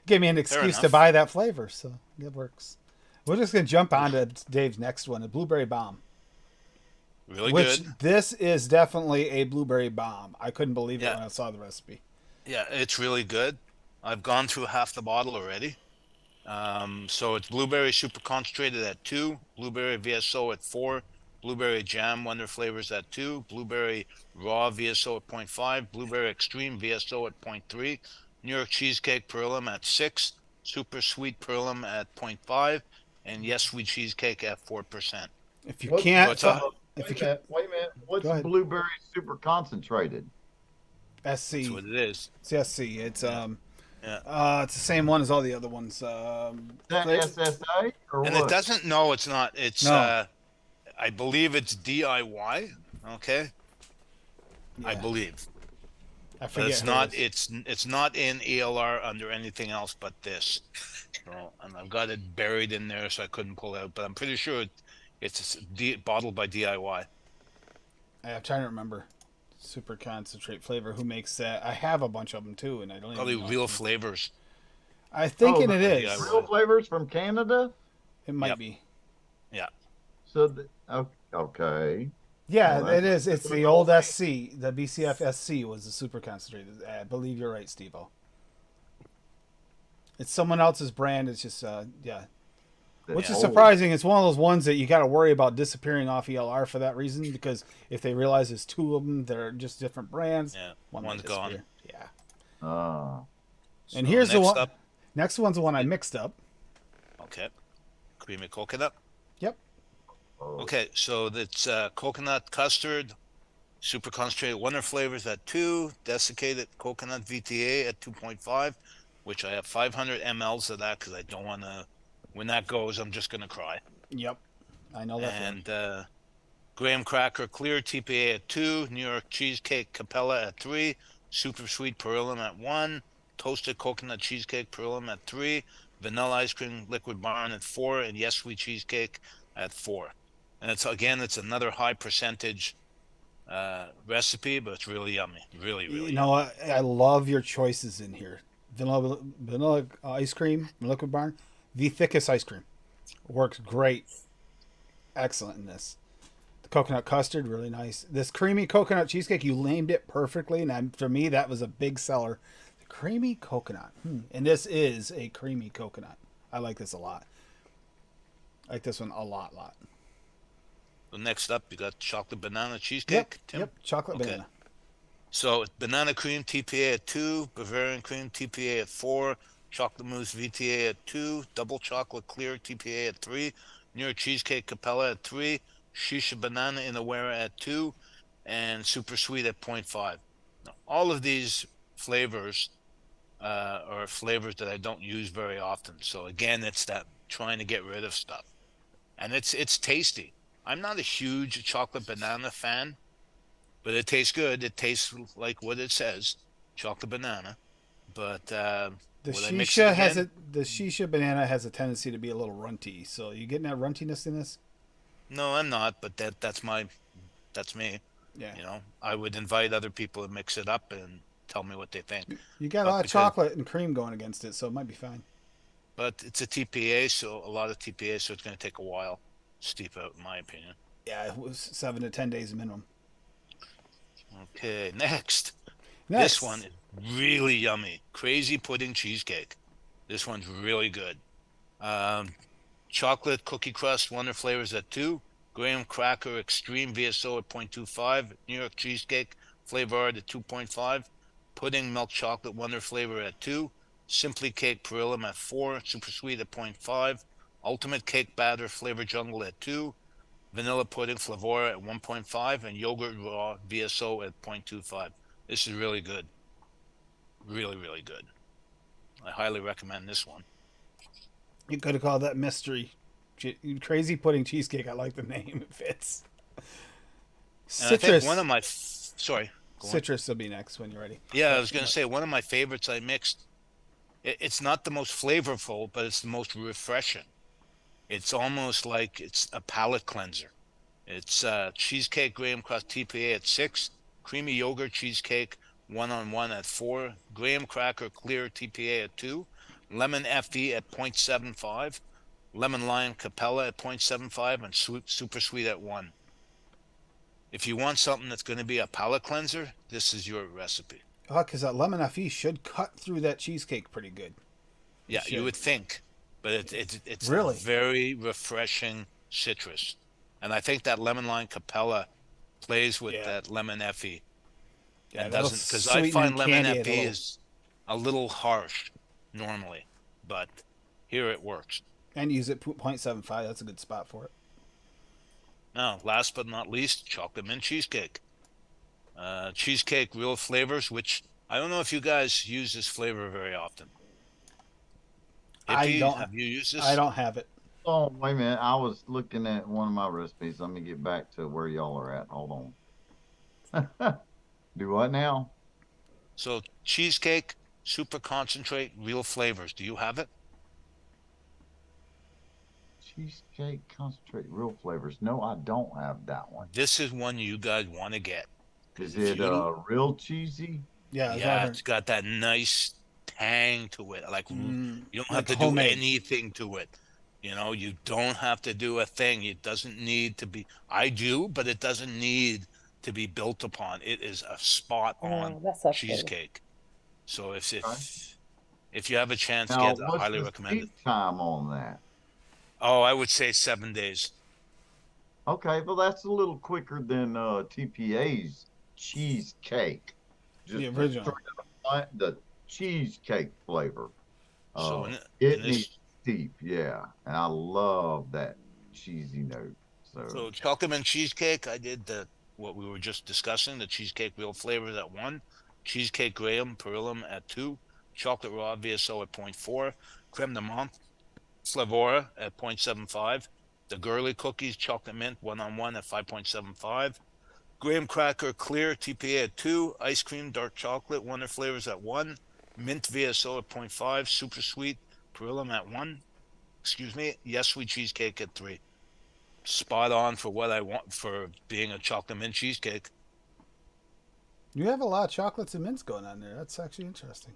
give me an Fair excuse to enough. buy that flavor, so it works. We're just gonna jump on to Dave's next one, a blueberry bomb. Really Which good. this is definitely a blueberry bomb. I couldn't believe it Yeah, when I saw the recipe. yeah, it's really good. I've gone through half the bottle already. So it's blueberry super concentrated at 2, blueberry VSO at 4, blueberry jam wonder flavors at 2, blueberry raw VSO at 0.5, blueberry extreme VSO at 0.3, New York cheesecake perlum at 6, super sweet perlum at 0.5, and yes sweet cheesecake at 4%. If you What's So can't, it's a if you wait a can't, minute, wait a minute. go What's ahead. blueberry super concentrated? that's SC, what it is. it's SC. It's Yeah, yeah. it's the same one as all the other ones. Is that SSA or And it what? doesn't no, it's not. It's No, I believe it's DIY. Okay. I yeah, believe. I But forget it's who it not is. it's not in ELR under anything else but this. So, and I've got it buried in there so I couldn't pull it out, but I'm pretty sure it's bottled by DIY. I'm trying to remember. Super concentrate flavor. Who makes that? I have a bunch of them too, and I don't even Probably know real which one. flavors. I Oh, thinking the it is. real DIY. flavors from Canada. It might Yep. be. Yeah. So, okay. Yeah, Well, it that's is. It's good to the know old me. SC. The BCF SC was the super concentrated. I believe you're right, Steve-O. It's someone else's brand. It's just, yeah. That's Which is Yeah. old. surprising. It's one of those ones that you got to worry about disappearing off ELR for that reason because if they realize there's two of them, they're just different brands. Yeah. One may One's gone. disappear. Yeah. Ah, And So here's the next one. up, Next one's the one I mixed up. okay, creamy coconut. Yep. oh, Okay, so that's coconut custard, super concentrated wonder flavors at 2, desiccated coconut VTA at 2.5, which I have 500 mLs of that because I don't want to. When that goes, I'm just gonna cry. Yep. I know that feeling. And graham cracker clear TPA at 2, New York cheesecake Capella at 3, super sweet perulum at 1, toasted coconut cheesecake perulum at 3, vanilla ice cream liquid barn at 4, and yes sweet cheesecake at 4. And it's another high percentage recipe, but it's really yummy, really You really know yummy. what? I love your choices in here. Vanilla ice cream, Liquid Barn, the thickest ice cream. Works great. Excellent in this. The coconut custard, really nice. This creamy coconut cheesecake, you named it perfectly. And for me, that was a big seller. The creamy coconut. And this is a creamy coconut. I like this a lot. I like this one a lot. So next up, you got chocolate banana Yep. cheesecake, Tim. Yep. Chocolate Okay. banana. So banana cream TPA at 2, Bavarian cream TPA at 4, chocolate mousse VTA at 2, double chocolate clear TPA at 3, New York cheesecake Capella at 3, shisha banana in Aware at 2, and super sweet at 0.5. Now, all of these flavors are flavors that I don't use very often. So again, it's that trying to get rid of stuff, and it's tasty. I'm not a huge chocolate banana fan, but it tastes good. It tastes like what it says, chocolate banana. But The would I mix it again? the shisha banana has a tendency to be a little runty. So you getting that runtiness in this? No, I'm not. But that's me. Yeah. I would invite other people to mix it up and tell me what they think. You got a But lot of because chocolate and cream going against it, so it might be fine. but it's a TPA, so a lot of TPA, so it's going to take a while to steep out, in my opinion. Yeah, it was 7 to 10 days minimum. Okay, next. This one Next, is really yummy. Crazy pudding cheesecake. This one's really good. Um, chocolate cookie crust wonder flavors at 2, graham cracker extreme VSO at 0.25, New York cheesecake flavor art at 2.5, pudding milk chocolate wonder flavor at 2, simply cake perillum at 4, super sweet at 0.5, ultimate cake batter flavor jungle at 2, vanilla pudding flavora at 1.5, and yogurt raw VSO at 0.25. This is really good. Really, really good. I highly recommend this one. you could have called that mystery. Crazy pudding cheesecake. I like the name. It fits. And I think one Citrus. of my sorry, go on. Citrus will be next when you're ready. Yeah, I was gonna say one of my favorites I mixed. It's not the most flavorful, but it's the most refreshing. It's almost like it's a palate cleanser. It's cheesecake graham crust TPA at 6, creamy yogurt cheesecake 1-on-1 at 4, graham cracker clear TPA at 2, lemon FE at 0.75, lemon lime capella at 0.75, and super sweet at 1. If you want something that's going to be a palate cleanser, this is your recipe. Oh, because that lemon FE should cut through that cheesecake pretty good. It Yeah, you should. would think, but it's a Really? very refreshing citrus, and I think that lemon lime capella plays with Yeah. that lemon FE Yeah, and that'll doesn't, because I sweeten and find lemon candy it a FE little. is a little harsh normally, but here it works. And use it 0.75. That's a good spot for it. Now, last but not least, chocolate mint cheesecake. Cheesecake real flavors, which I don't know if you guys use this flavor very often. I Hippie, don't. have you used I this? don't have it. Oh, wait a minute. I was looking at one of my recipes. Let me get back to where y'all are at. Hold on. Do what now? So cheesecake, super concentrate, real flavors. Do you have it? Cheesecake concentrate, real flavors. No, I don't have that one. This is one you guys want to get. Is If it you, real cheesy? Yeah, that's what I yeah, heard. it's got that nice tang to it. Like you don't have Like to do homemade. anything to it. You don't have to do a thing. It doesn't need to be. I do, but it doesn't need to be built upon. It is a spot on Oh, that sucks. cheesecake. So if Okay. if if you have a chance, Now, get it. I what's highly the recommend it. steep time on that? Oh, I would say 7 days. Okay, well, that's a little quicker than TPA's cheesecake. The Just original. the cheesecake flavor. So It in needs this steep, yeah. And I love that cheesy note. So, So chocolate mint cheesecake, I did what we were just discussing, the cheesecake real flavors at 1, cheesecake graham perillum at 2, chocolate raw VSO at 0.4, creme de menthe flavora at 0.75, the girly cookies chocolate mint 1-on-1 at 5.75, graham cracker clear TPA at 2, ice cream dark chocolate wonder flavors at 1, mint VSO at 0.5, super sweet perillum at 1, excuse me, yes sweet cheesecake at 3. Spot on for what I want for being a chocolate mint cheesecake. You have a lot of chocolates and mints going on there. That's actually interesting.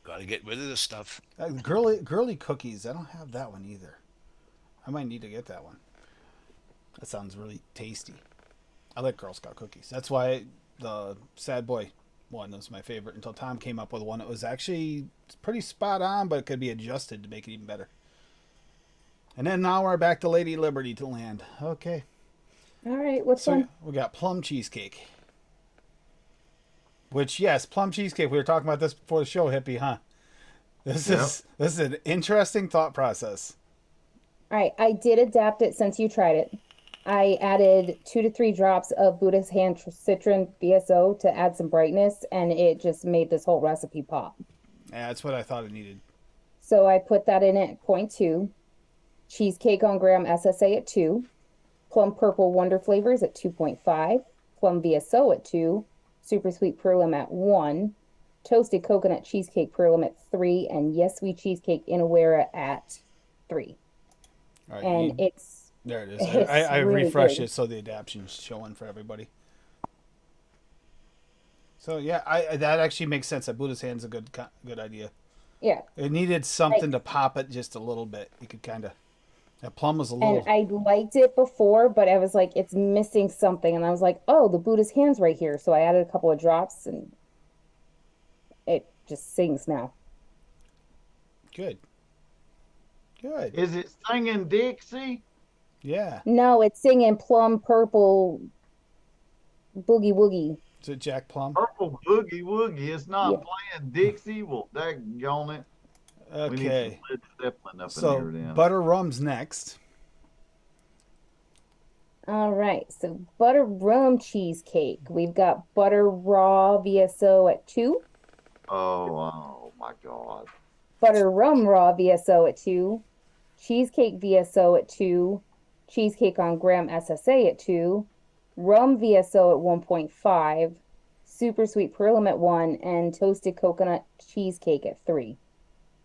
Got to get rid of this stuff. Girly cookies. I don't have that one either. I might need to get that one. That sounds really tasty. I like Girl Scout cookies. That's why the Sad Boy one was my favorite until Tom came up with one that was actually pretty spot on, but it could be adjusted to make it even better. And then now we're back to Lady Liberty to land. Okay. All right, what's So one? we got plum cheesecake. Which, yes, plum cheesecake. We were talking about this before the show, Hippie, huh? This is an interesting thought process. All right, I did adapt it since you tried it. I added 2 to 3 drops of Buddha's Hand Citron BSO to add some brightness, and it just made this whole recipe pop. Yeah, that's what I thought it needed. So I put that in at 0.2, cheesecake on graham SSA at 2, plum purple wonder flavors at 2.5, plum VSO at 2, super sweet perlum at 1, toasted coconut cheesecake perlum at 3, and yes sweet cheesecake inawera at 3. All right, And it's there it is. it's I really refreshed good. it so the adaption's showing for everybody. So yeah, I that actually makes sense. That Buddha's Hand's a good idea. Yeah. It needed something to pop it just a little bit. You could kind of. That plum was a And little. I liked it before, but I was like, it's missing something. And I was like, oh, the Buddha's Hand's right here. So I added a couple of drops and it just sings now. Good. Good. is it singing Dixie? Yeah. No, it's singing plum purple boogie woogie. Is it Jack Plum? Purple Boogie Woogie. It's not Yeah. playing Dixie. Well, daggone it. We need Okay. some Led Zeppelin up So in here then. butter rum's next. All right, so butter rum cheesecake. We've got butter raw VSO at 2, Oh my God. butter rum raw VSO at 2, cheesecake VSO at 2, cheesecake on graham SSA at 2, rum VSO at 1.5, super sweet perlum at 1, and toasted coconut cheesecake at 3.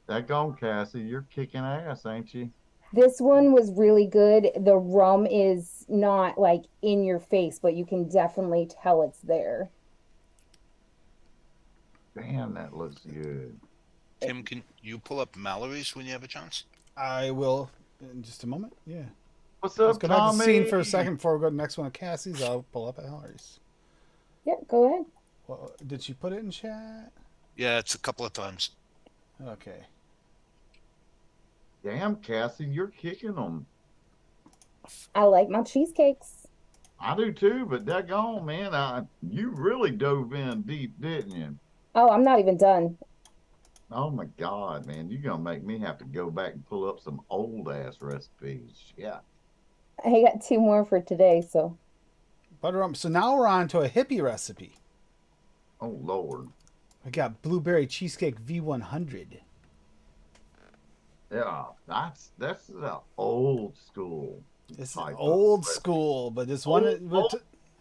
Daggone, Cassie, you're kicking ass, ain't you? This one was really good. The rum is not like in your face, but you can definitely tell it's there. Damn, that looks good. Tim, can you pull up Mallory's when you have a chance? I will in just a moment. Yeah. What's Let's up, go back to the scene Tommy? for a second before we go to the next one of Cassie's. I'll pull up Hillary's. Yeah, go ahead. Well, did she put it in chat? Yeah, it's a couple of times. Okay. Damn, Cassie, you're kicking them. I like my cheesecakes. I do too, but daggone, man, you really dove in deep, didn't you? Oh, I'm not even done. Oh my God, man, you're gonna make me have to go back and pull up some old ass recipes. Yeah. I got two more for today, so Butter rum. So now we're on to a hippie recipe. Oh Lord. We got blueberry cheesecake V100. Yeah, that's the old school. This is type of old recipe. school, but this Old, one. old,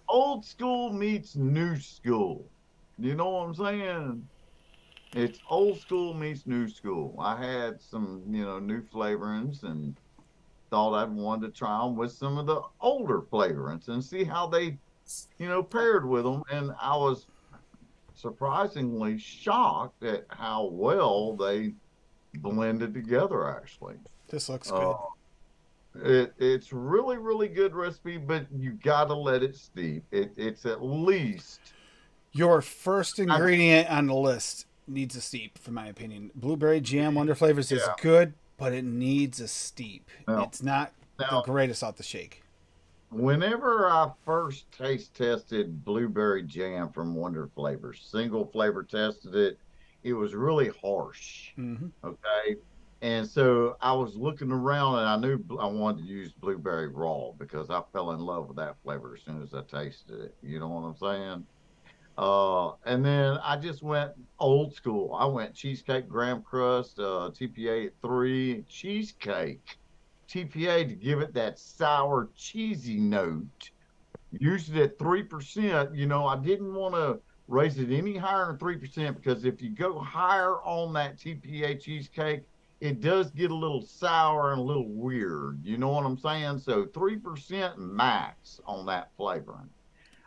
old school meets new school. You know what I'm saying? It's old school meets new school. I had some, new flavorings and thought I'd wanted to try them with some of the older flavorings and see how they, paired with them. And I was surprisingly shocked at how well they blended together, actually. This looks Uh, good. it's really, really good recipe, but you got to let it steep. It's at least. Your first ingredient on the list needs a steep, for my opinion. Blueberry jam Wonder Flavors is Yeah. good, but it needs a steep. Now, It's not the now, greatest out the shake. whenever I first taste tested blueberry jam from Wonder Flavors, single flavor tested it, it was really harsh. Mm-hmm. Okay. And so I was looking around and I knew I wanted to use blueberry raw because I fell in love with that flavor as soon as I tasted it. You know what I'm saying? And then I just went old school. I went cheesecake graham crust, TPA at 3, cheesecake, TPA to give it that sour, cheesy note. Used it at 3%. I didn't want to raise it any higher than 3% because if you go higher on that TPA cheesecake, it does get a little sour and a little weird. You know what I'm saying? So 3% max on that flavoring.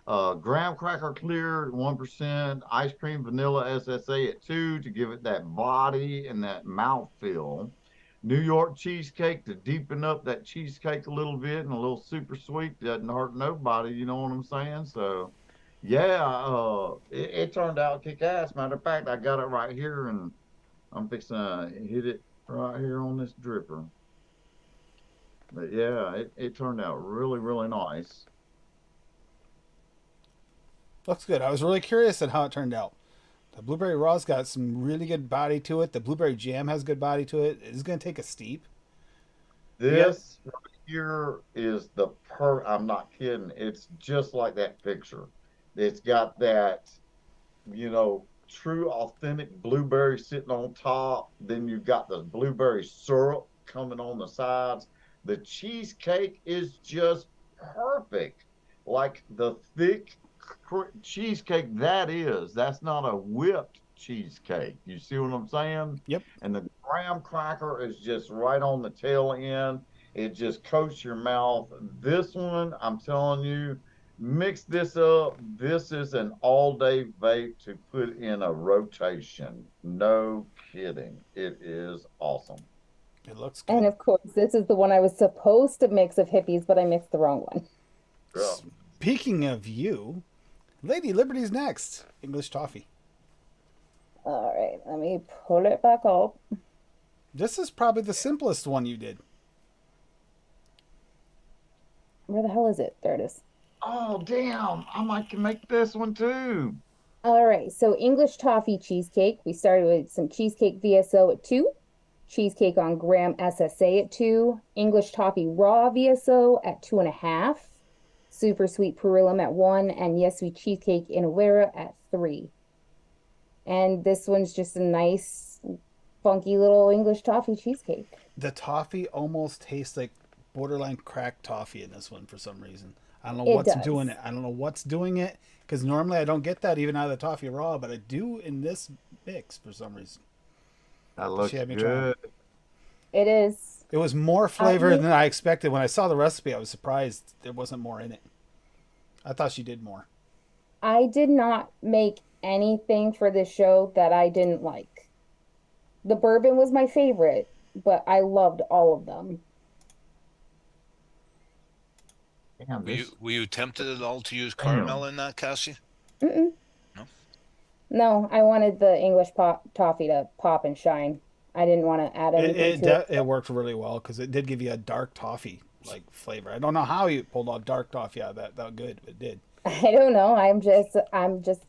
Graham cracker clear at 1%, ice cream vanilla SSA at 2 to give it that body and that mouth feel. New York cheesecake to deepen up that cheesecake a little bit and a little super sweet doesn't hurt nobody. You know what I'm saying? So, yeah, it turned out kick ass. Matter of fact, I got it right here and I'm fixing to hit it right here on this dripper. But yeah, it turned out really, really nice. Looks good. I was really curious at how it turned out. The blueberry raw's got some really good body to it. The blueberry jam has good body to it. It's going to take a steep. Yeah. This right here is I'm not kidding. It's just like that picture. It's got that, true authentic blueberry sitting on top. Then you've got the blueberry syrup coming on the sides. The cheesecake is just perfect. Like the thick cheesecake that's not a whipped cheesecake. You see what I'm saying? Yep. And the graham cracker is just right on the tail end. It just coats your mouth. This one, I'm telling you, mix this up. This is an all-day vape to put in a rotation. No kidding. It is awesome. It looks good. and of course, this is the one I was supposed to mix of hippies, but I mixed the wrong one. Girl. Speaking of you, Lady Liberty's next. English toffee. All right, let me pull it back up. This is probably the simplest one you did. Where the hell is it? There it is. Oh, damn. I might can make this one too. All right, so English toffee cheesecake. We started with some cheesecake VSO at 2, cheesecake on graham SSA at 2, English toffee raw VSO at 2.5, super sweet perillum at 1, and yes sweet cheesecake in Awera at 3. And this one's just a nice, funky little English toffee cheesecake. The toffee almost tastes like borderline cracked toffee in this one for some reason. I don't know It what's does. doing it. I don't know what's doing it because normally I don't get that even out of the toffee raw, but I do in this mix for some reason. That looks She had me try good. It is. It was more flavor than I expected. When I saw the recipe, I was surprised there wasn't more in it. I thought she did more. I did not make anything for this show that I didn't like. The bourbon was my favorite, but I loved all of them. Damn, Were you tempted at all to use Damn. caramel in that, Cassie? Mm-mm. No. No, I wanted the English toffee to pop and shine. I didn't want to add anything to it. It worked really well because it did give you a dark toffee like flavor. I don't know how you pulled off dark toffee out of that good, but it did. I don't know. I'm just.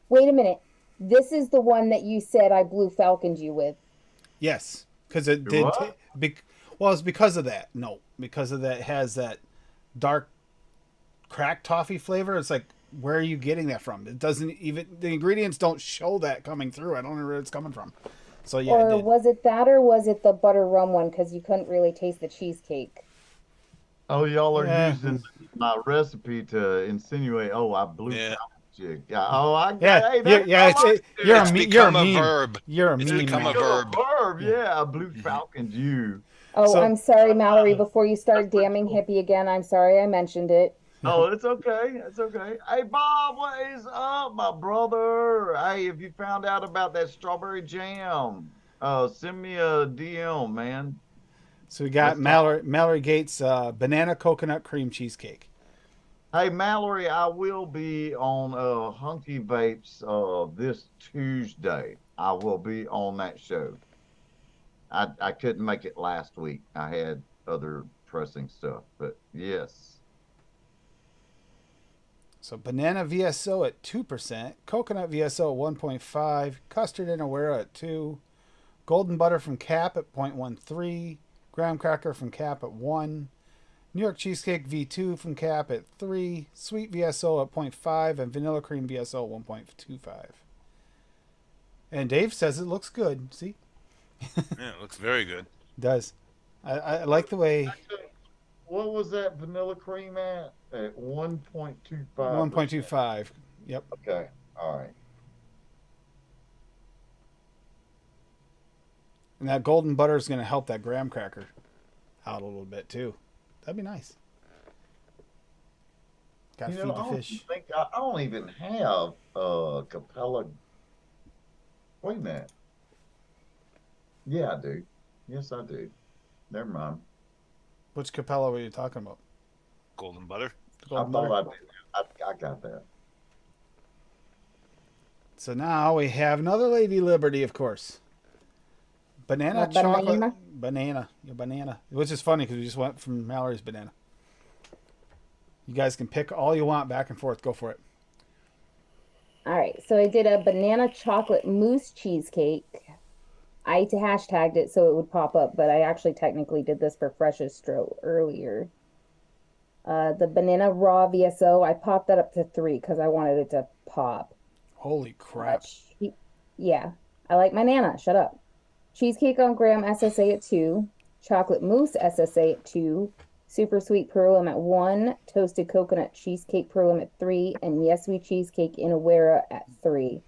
Wait a minute. This is the one that you said I blue falconed you with. Yes, because it did. Well, it's because of that. No, because of that it has that dark cracked toffee flavor. It's like, where are you getting that from? It doesn't even, the ingredients don't show that coming through. I don't know where it's coming from. So yeah, Or was it that, or was it the butter rum one? Because you couldn't really taste the cheesecake. Oh, y'all are Yeah. using my recipe to insinuate. Oh, I blew Yeah. chick. Oh, I Yeah, hey, you're It's a become a meme. verb. You're a It's meme. become man. a verb. Yeah, I blew falconed you. Oh, So- I'm sorry, Mallory. Before you start damning hippie again, I'm sorry I mentioned it. Oh, it's okay. It's okay. Hey, Bob, what is up, my brother? Hey, if you found out about that strawberry jam, send me a DM, man. So we got Let's Mallory Gates banana coconut cream cheesecake. Hey, Mallory, I will be on Hunky Vapes this Tuesday. I will be on that show. I couldn't make it last week. I had other pressing stuff, but yes. So banana VSO at 2%, coconut VSO at 1.5, custard and Aware at 2, golden butter from Cap at 0.13, graham cracker from Cap at 1, New York cheesecake V2 from Cap at 3, sweet VSO at 0.5, and vanilla cream VSO at 1.25. And Dave says it looks good. See, Yeah, it looks very good. it does. I like the way What was that vanilla cream at? At 1.25. 1.25. Yep. Okay. All right. And that golden butter is going to help that graham cracker out a little bit too. That'd be nice. Got to You feed know, the I don't fish. think I don't even have Capella. Wait a minute. Yeah, I do. Yes, I do. Never mind. Which Capella were you talking about? Golden butter. The I golden thought butter? I did. I got that. So now we have another Lady Liberty, of course. Banana A chocolate. banana? Banana. Yeah, banana. Which is funny because we just went from Mallory's banana. You guys can pick all you want back and forth. Go for it. All right, so I did a banana chocolate mousse cheesecake. I hashtagged it so it would pop up, but I actually technically did this for Freshestro earlier. The banana raw VSO, I popped that up to 3 because I wanted it to pop. Holy crap. Yeah, I like my Nana. Shut up. Cheesecake on graham SSA at 2, chocolate mousse SSA at 2, super sweet pearlum at 1, toasted coconut cheesecake pearlum at 3, and yes we cheesecake in Awera at 3.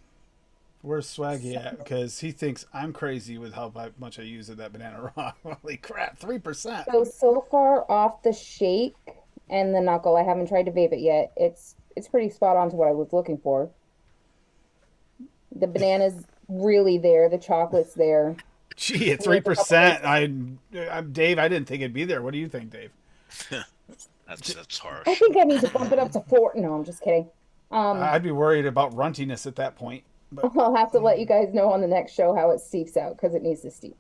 Where's Swaggy at? Because he thinks I'm crazy with how much I use of that banana raw. Holy crap, 3%. So far off the shake and the knuckle, I haven't tried to vape it yet. It's pretty spot on to what I was looking for. The banana's really there. The chocolate's there. Gee, at 3%, I'm Dave. I didn't think it'd be there. What do you think, Dave? That's harsh. I think I need to bump it up to 4. No, I'm just kidding. I'd be worried about runtiness at that point. But I'll have to let you guys know on the next show how it steeps out because it needs to steep.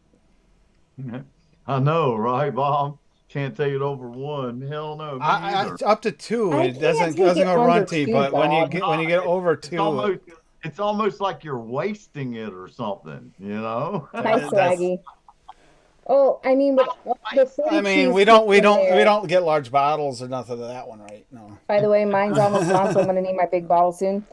I know, right, Bob? Can't take it over 1. Hell no. Me either. up to 2, I it can't doesn't take go it under runty. 2, But when you Bob. get over 2, It's almost like you're wasting it or something, you know? Hi, that's- Swaggy. Oh, I mean, with the 40 I mean, we cheesecakes don't in there- get large bottles or nothing of that one, right? No. By the way, mine's almost gone, so I'm gonna need my big bottle soon.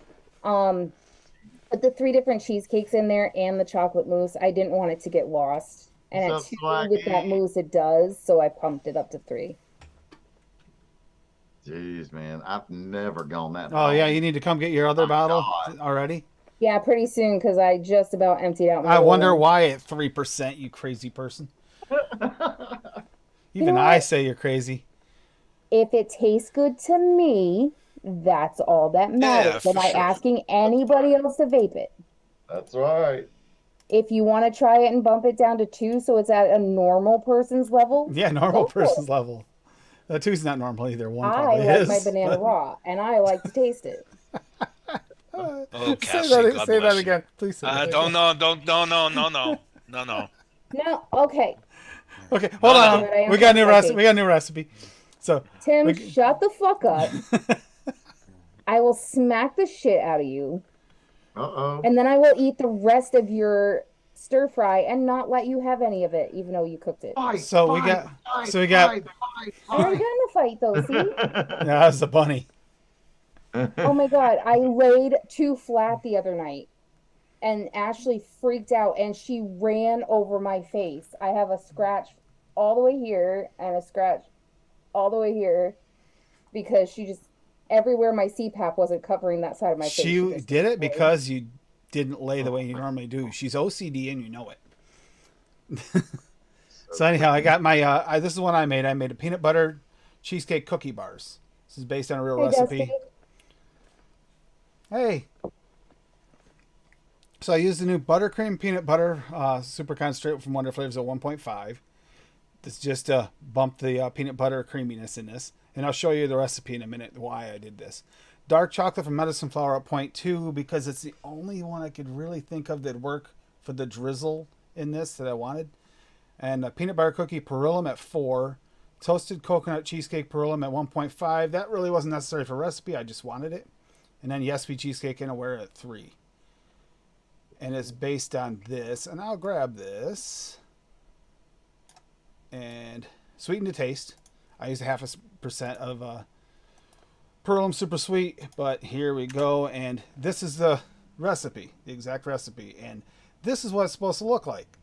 But the 3 different cheesecakes in there and the chocolate mousse, I didn't want it to get lost. And at What's 2 up, with that Swaggy? mousse, it does, so I pumped it up to 3. Jeez, man, I've never gone that Oh long. yeah, you need to come get your other bottle already. Yeah, pretty soon because I just about emptied out my I other wonder one. why at 3%, you crazy person. Even know I what? say you're crazy. If it tastes good to me, that's all that Yeah, matters. Am for I sure. asking anybody else to vape it? That's right. If you want to try it and bump it down to 2 so it's at a normal person's level, Yeah, normal go for person's it. level. Two's not normal either. One I probably like my is. banana But raw and I like to taste it. Oh, say Cassie, that. God Say that bless you. again. Please say that Don't again. no, don't no, no, no, no, no, no, No, okay. Okay, hold no, on. no. But I am We got a talking new about recipe. vape. We got a new recipe. So Tim, we. shut the fuck up. I will smack the shit out of you, Uh-oh. and then I will eat the rest of your stir fry and not let you have any of it, even though you cooked it. Fight, So we fight, got. fight, So we got. fight, fight, I already got fight. in a fight though, see? Yeah, that's the bunny. Oh my God, I laid too flat the other night and Ashley freaked out and she ran over my face. I have a scratch all the way here and a scratch all the way here because she just everywhere my CPAP wasn't covering that side of my face. She She just did it destroyed. because you didn't lay the way you normally do. She's OCD and you know it. So So anyhow, I freaking got my. This is one I made. I made a peanut butter cheesecake cookie bars. This is based on a real Hey Dusty. recipe. Hey. So I used the new buttercream peanut butter super concentrate from Wonder Flavors at 1.5. This just bump the peanut butter creaminess in this, and I'll show you the recipe in a minute why I did this. Dark chocolate from medicine flour at 0.2 because it's the only one I could really think of that work for the drizzle in this that I wanted. And a peanut butter cookie perillum at 4. Toasted coconut cheesecake perillum at 1.5. That really wasn't necessary for recipe. I just wanted it. And then Yesby cheesecake and aware at 3. And it's based on this. And I'll grab this. And sweeten to taste. I used 0.5% of perillum super sweet. But here we go. And this is the recipe. The exact recipe. And this is what it's supposed to look like.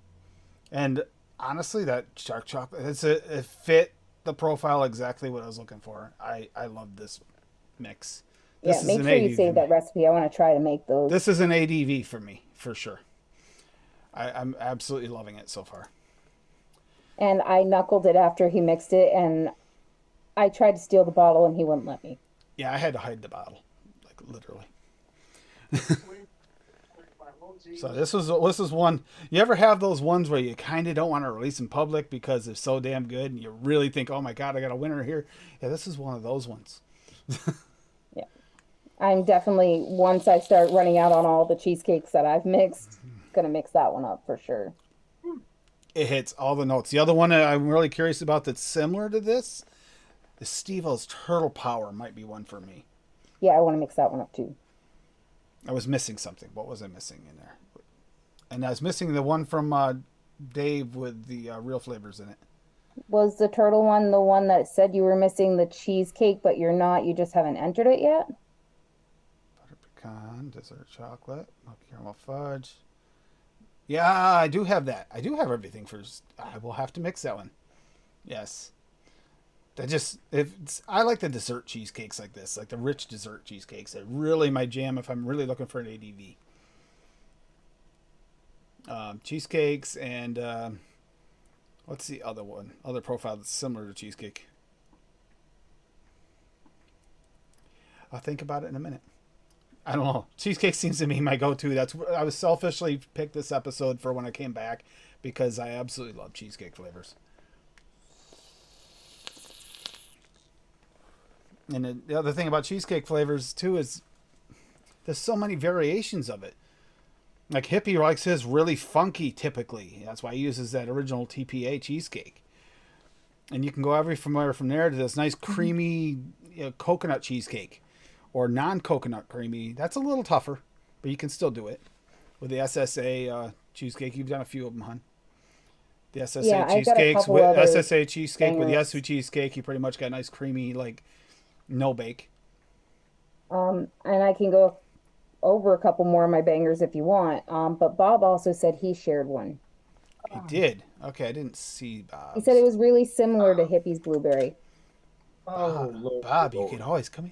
And honestly, that dark chocolate, it fit the profile exactly what I was looking for. I love this mix. This Yeah, is make an sure you ADV. save that recipe. I want to try to make those. This is an ADV for me, for sure. I'm absolutely loving it so far. And I knuckled it after he mixed it, and I tried to steal the bottle, and he wouldn't let me. Yeah, I had to hide the bottle, like literally. So this is one. You ever have those ones where you kind of don't want to release in public because they're so damn good, and you really think, "Oh my God, I got a winner here." Yeah, this is one of those ones. Yeah. I'm definitely, once I start running out on all the cheesecakes that I've mixed, gonna mix that one up for sure. It hits all the notes. The other one that I'm really curious about that's similar to this, the Steve-O's Turtle Power might be one for me. Yeah, I want to mix that one up too. I was missing something. What was I missing in there? And I was missing the one from Dave with the real flavors in it. Was the turtle one the one that said you were missing the cheesecake, but you're not, you just haven't entered it yet? Butter pecan, dessert chocolate, milk caramel fudge. Yeah, I do have that. I do have everything first. I will have to mix that one. Yes. I like the dessert cheesecakes like this, like the rich dessert cheesecakes. They're really my jam if I'm really looking for an ADV. Cheesecakes and what's the other one? Other profile that's similar to cheesecake. I'll think about it in a minute. I don't know. Cheesecake seems to be my go-to. I was selfishly picked this episode for when I came back because I absolutely love cheesecake flavors. And the other thing about cheesecake flavors too is there's so many variations of it. Like Hippie likes his really funky typically. That's why he uses that original TPA cheesecake. And you can go everywhere from there to this nice creamy coconut cheesecake or non-coconut creamy. That's a little tougher, but you can still do it. With the SSA cheesecake, you've done a few of them, hon. The SSA Yeah, I got a cheesecakes couple with other SSA cheesecake with bangers. Yesu cheesecake, you pretty much got nice creamy like no bake. And I can go over a couple more of my bangers if you want. But Bob also said he shared one. He did. Okay, I didn't see He Bob's. said it was really similar to Hippie's blueberry. Oh, Lord, Bob, you Lord. can always come in.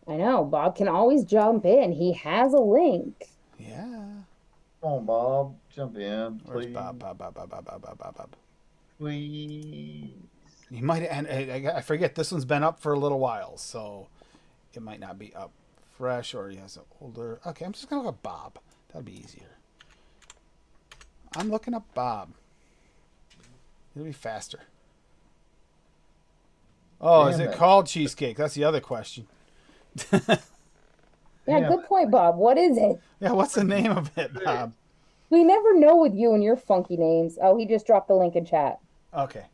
I know, Bob can always jump in. He has a link. Yeah. Come on, Bob. Jump in, Where's please. Bob? Bob. Please. You might, and I forget, this one's been up for a little while, so it might not be up fresh, or he has an older. Okay, I'm just gonna look up Bob. That'll be easier. I'm looking up Bob. It'll be faster. Oh, is Damn it it. called cheesecake? That's the other question. Yeah, Damn good point, Bob. What is it? Yeah, what's the name of it, Bob? We never know with you and your funky names. Oh, he just dropped the link in chat. Okay.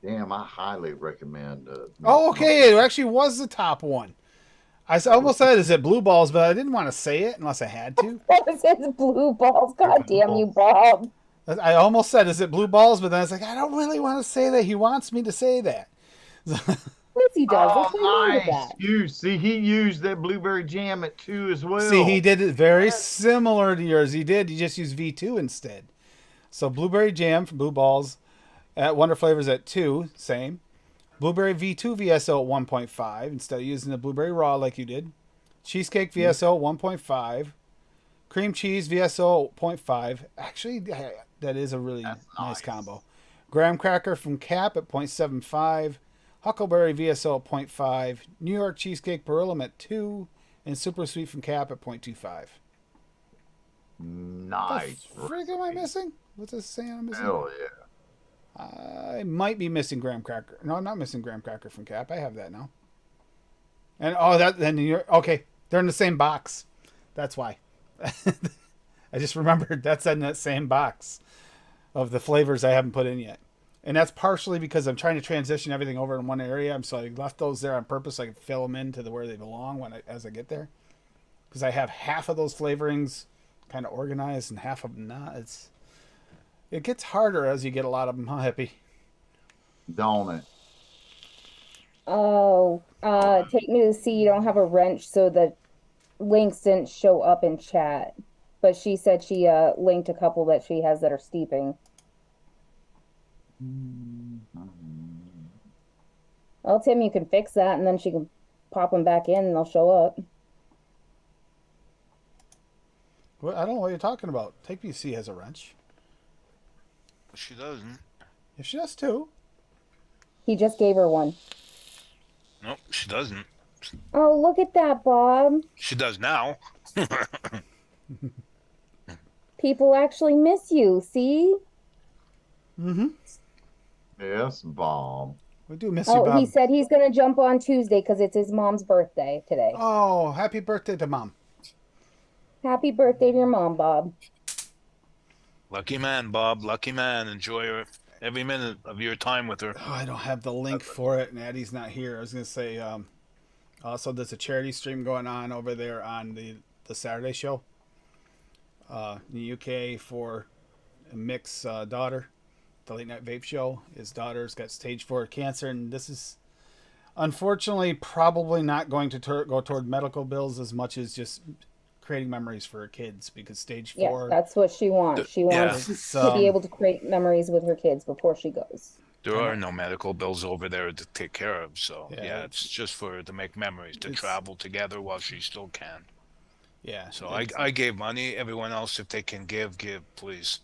Damn, I highly recommend. Oh, okay. It actually was the top one. I almost said, "Is it blue balls?" But I didn't want to say it unless I had to. That says blue balls. God damn you, Bob. I almost said, "Is it blue balls?" But then I was like, I don't really want to say that. He wants me to say that. Yes, he does. What's Oh, wrong with nice. that? You see, he used that blueberry jam at 2 as well. See, he did it very similar to yours. He just used V2 instead. So blueberry jam from Blue Balls at Wonder Flavors at 2, same. Blueberry V2 VSO at 1.5 instead of using the blueberry raw like you did. Cheesecake VSO at 1.5. Cream cheese VSO at 0.5. Actually, that is a really nice nice. combo. Graham cracker from Cap at 0.75. Huckleberry VSO at 0.5. New York cheesecake Beryllium at 2. And super sweet from Cap at 0.25. Nice. What the frig am I missing? What's this saying I'm missing? Hell yeah. I might be missing graham cracker. No, I'm not missing graham cracker from Cap. I have that now. And then you're okay. They're in the same box. That's why. I just remembered that's in that same box of the flavors I haven't put in yet. And that's partially because I'm trying to transition everything over in one area. So I left those there on purpose so I can fill them into where they belong as I get there. Because I have half of those flavorings kind of organized and half of them not. It gets harder as you get a lot of them, huh, Hippie? Don't it? Oh, take me to see you don't have a wrench, so the links didn't show up in chat. But she said she linked a couple that she has that are steeping. I'll tell Tim you can fix that, and then she can pop them back in, and they'll show up. Well, I don't know what you're talking about. Take BC has a wrench. She doesn't. Yeah, she does too. He just gave her one. Nope, she doesn't. Oh, look at that, Bob. She does now. People actually miss you, see? Mm-hmm. Yes, Bob. We do miss you, Oh, Bob. he said he's going to jump on Tuesday because it's his mom's birthday today. Oh, happy birthday to Mom. Happy birthday to your mom, Bob. Lucky man, Bob. Lucky man. Enjoy every minute of your time with her. Oh, I don't have the link for it, and Addie's not here. I was going to say, also, there's a charity stream going on over there on the Saturday show in the UK for Mick's daughter. The Late Night Vape Show. His daughter's got stage 4 cancer, and this is unfortunately probably not going to go toward medical bills as much as just creating memories for her kids, because stage 4. Yeah, that's what she wants. She wants to be able to create memories with her kids before she goes. There are no medical bills over there to take care of, so Yeah. it's just for her to make memories, to travel together while she still can. Yeah. So I gave money. Everyone else, if they can give, please.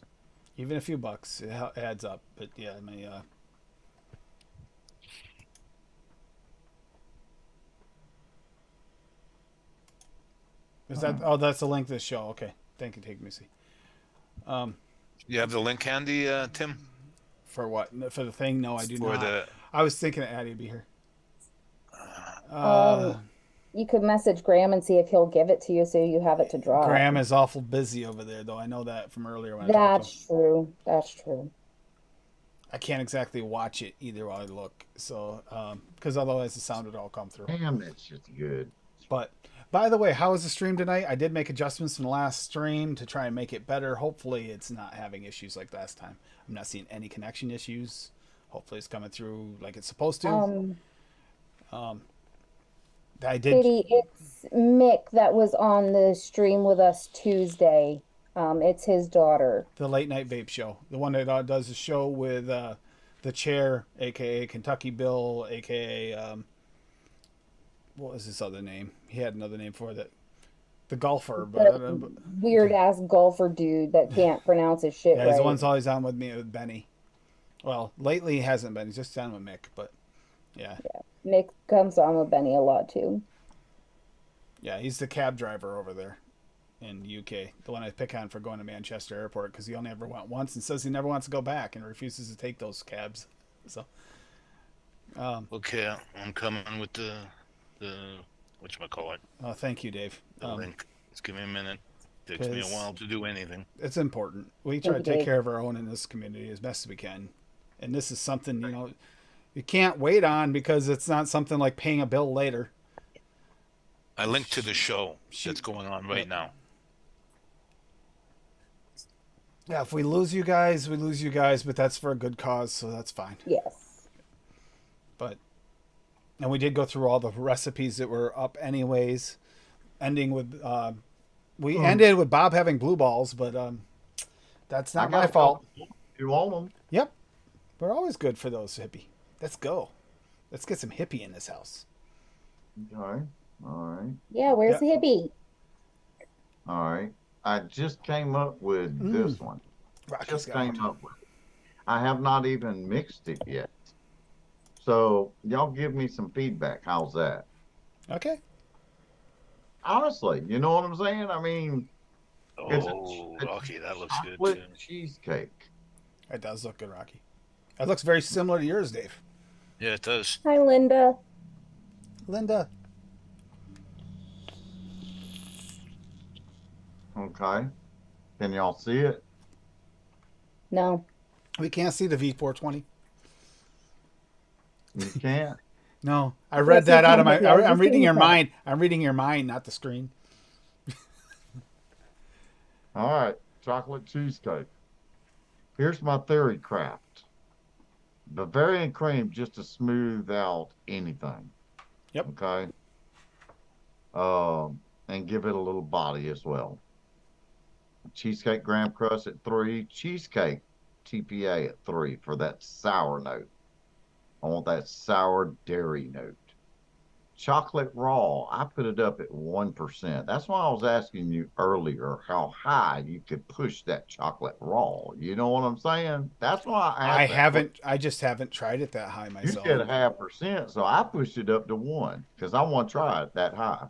Even a few bucks, it adds up. But yeah, is that? Oh, that's the link to the show. Okay, thank you. Take me see. You have the link handy, Tim? For what? For the thing? No, I do For not. I was thinking Addie would be here. You could message Graham and see if he'll give it to you so you have it to draw. Graham is awful busy over there, though. I know that from earlier when I talked to him. That's true. That's true. I can't exactly watch it either while I look, so because otherwise the sound would all come through. Damn, that's just good. But by the way, how was the stream tonight? I did make adjustments from the last stream to try and make it better. Hopefully, it's not having issues like last time. I'm not seeing any connection issues. Hopefully, it's coming through like it's supposed to. I did. Kitty, it's Mick that was on the stream with us Tuesday. It's his daughter. The Late Night Vape Show, the one that does the show with the chair, aka Kentucky Bill, aka what was his other name? He had another name for that. the golfer, The weird ass golfer dude that can't pronounce his shit yeah, he's the right. one's always on with me with Benny. Well, lately he hasn't been. He's just on with Mick, but yeah, Nick comes on with Benny a lot too. yeah, he's the cab driver over there in UK. The one I pick on for going to Manchester Airport because he only ever went once and says he never wants to go back and refuses to take those cabs. So, Okay, I'm coming with the whatchamacallit, thank you, Dave. the link. Just give me a minute. Takes me a 'Cause while to do anything. it's important. We Thank try to you, take Dave. care of our own in this community as best as we can, and this is something you can't wait on because it's not something like paying a bill later. I linked to the show Shoot. that's going on right now. Yeah, if we lose you guys, we lose you guys, but that's for a good cause, so that's fine. Yes. But and we did go through all the recipes that were up anyways, ending with we ended with Bob having blue balls, but that's not my fault. You want them? Yep, we're always good for those, hippie. Let's go. Let's get some hippie in this house. Okay. All right. Yeah, where's the hippie? All right. I just came up with this one. Rocky's Just got came one. up with it. I have not even mixed it yet. So y'all give me some feedback. How's that? Okay. Honestly, you know what I'm saying? I mean, it's Oh, it's Rocky, that looks good chocolate too. cheesecake. It does look good, Rocky. It looks very similar to yours, Dave. Yeah, it does. Hi, Linda. Linda. Okay. Can y'all see it? No. We can't see the V420. You can't? No, I Yes, read that you out of can, my. but yeah, I'm just reading give your me that. mind. I'm reading your mind, not the screen. All right. Chocolate cheesecake. Here's my theory craft. Bavarian cream just to smooth out anything. Yep. Okay. And give it a little body as well. Cheesecake graham crust at 3. Cheesecake TPA at 3 for that sour note. I want that sour dairy note. Chocolate raw, I put it up at 1%. That's why I was asking you earlier how high you could push that chocolate raw. You know what I'm saying? That's why I I asked that. haven't. I just haven't tried it that high You myself. said 0.5%, so I pushed it up to 1 because I want to try it that high.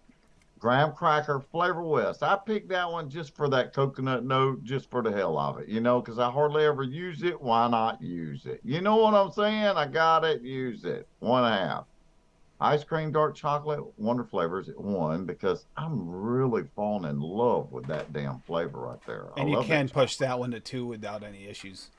Graham cracker Flavor West. I picked that one just for that coconut note, just for the hell of it, because I hardly ever use it. Why not use it? You know what I'm saying? I got it. Use it. 1.5. Ice cream dark chocolate Wonder Flavors at 1 because I'm really falling in love with that damn flavor right there. And I you love can that push that one to 2 without any issues.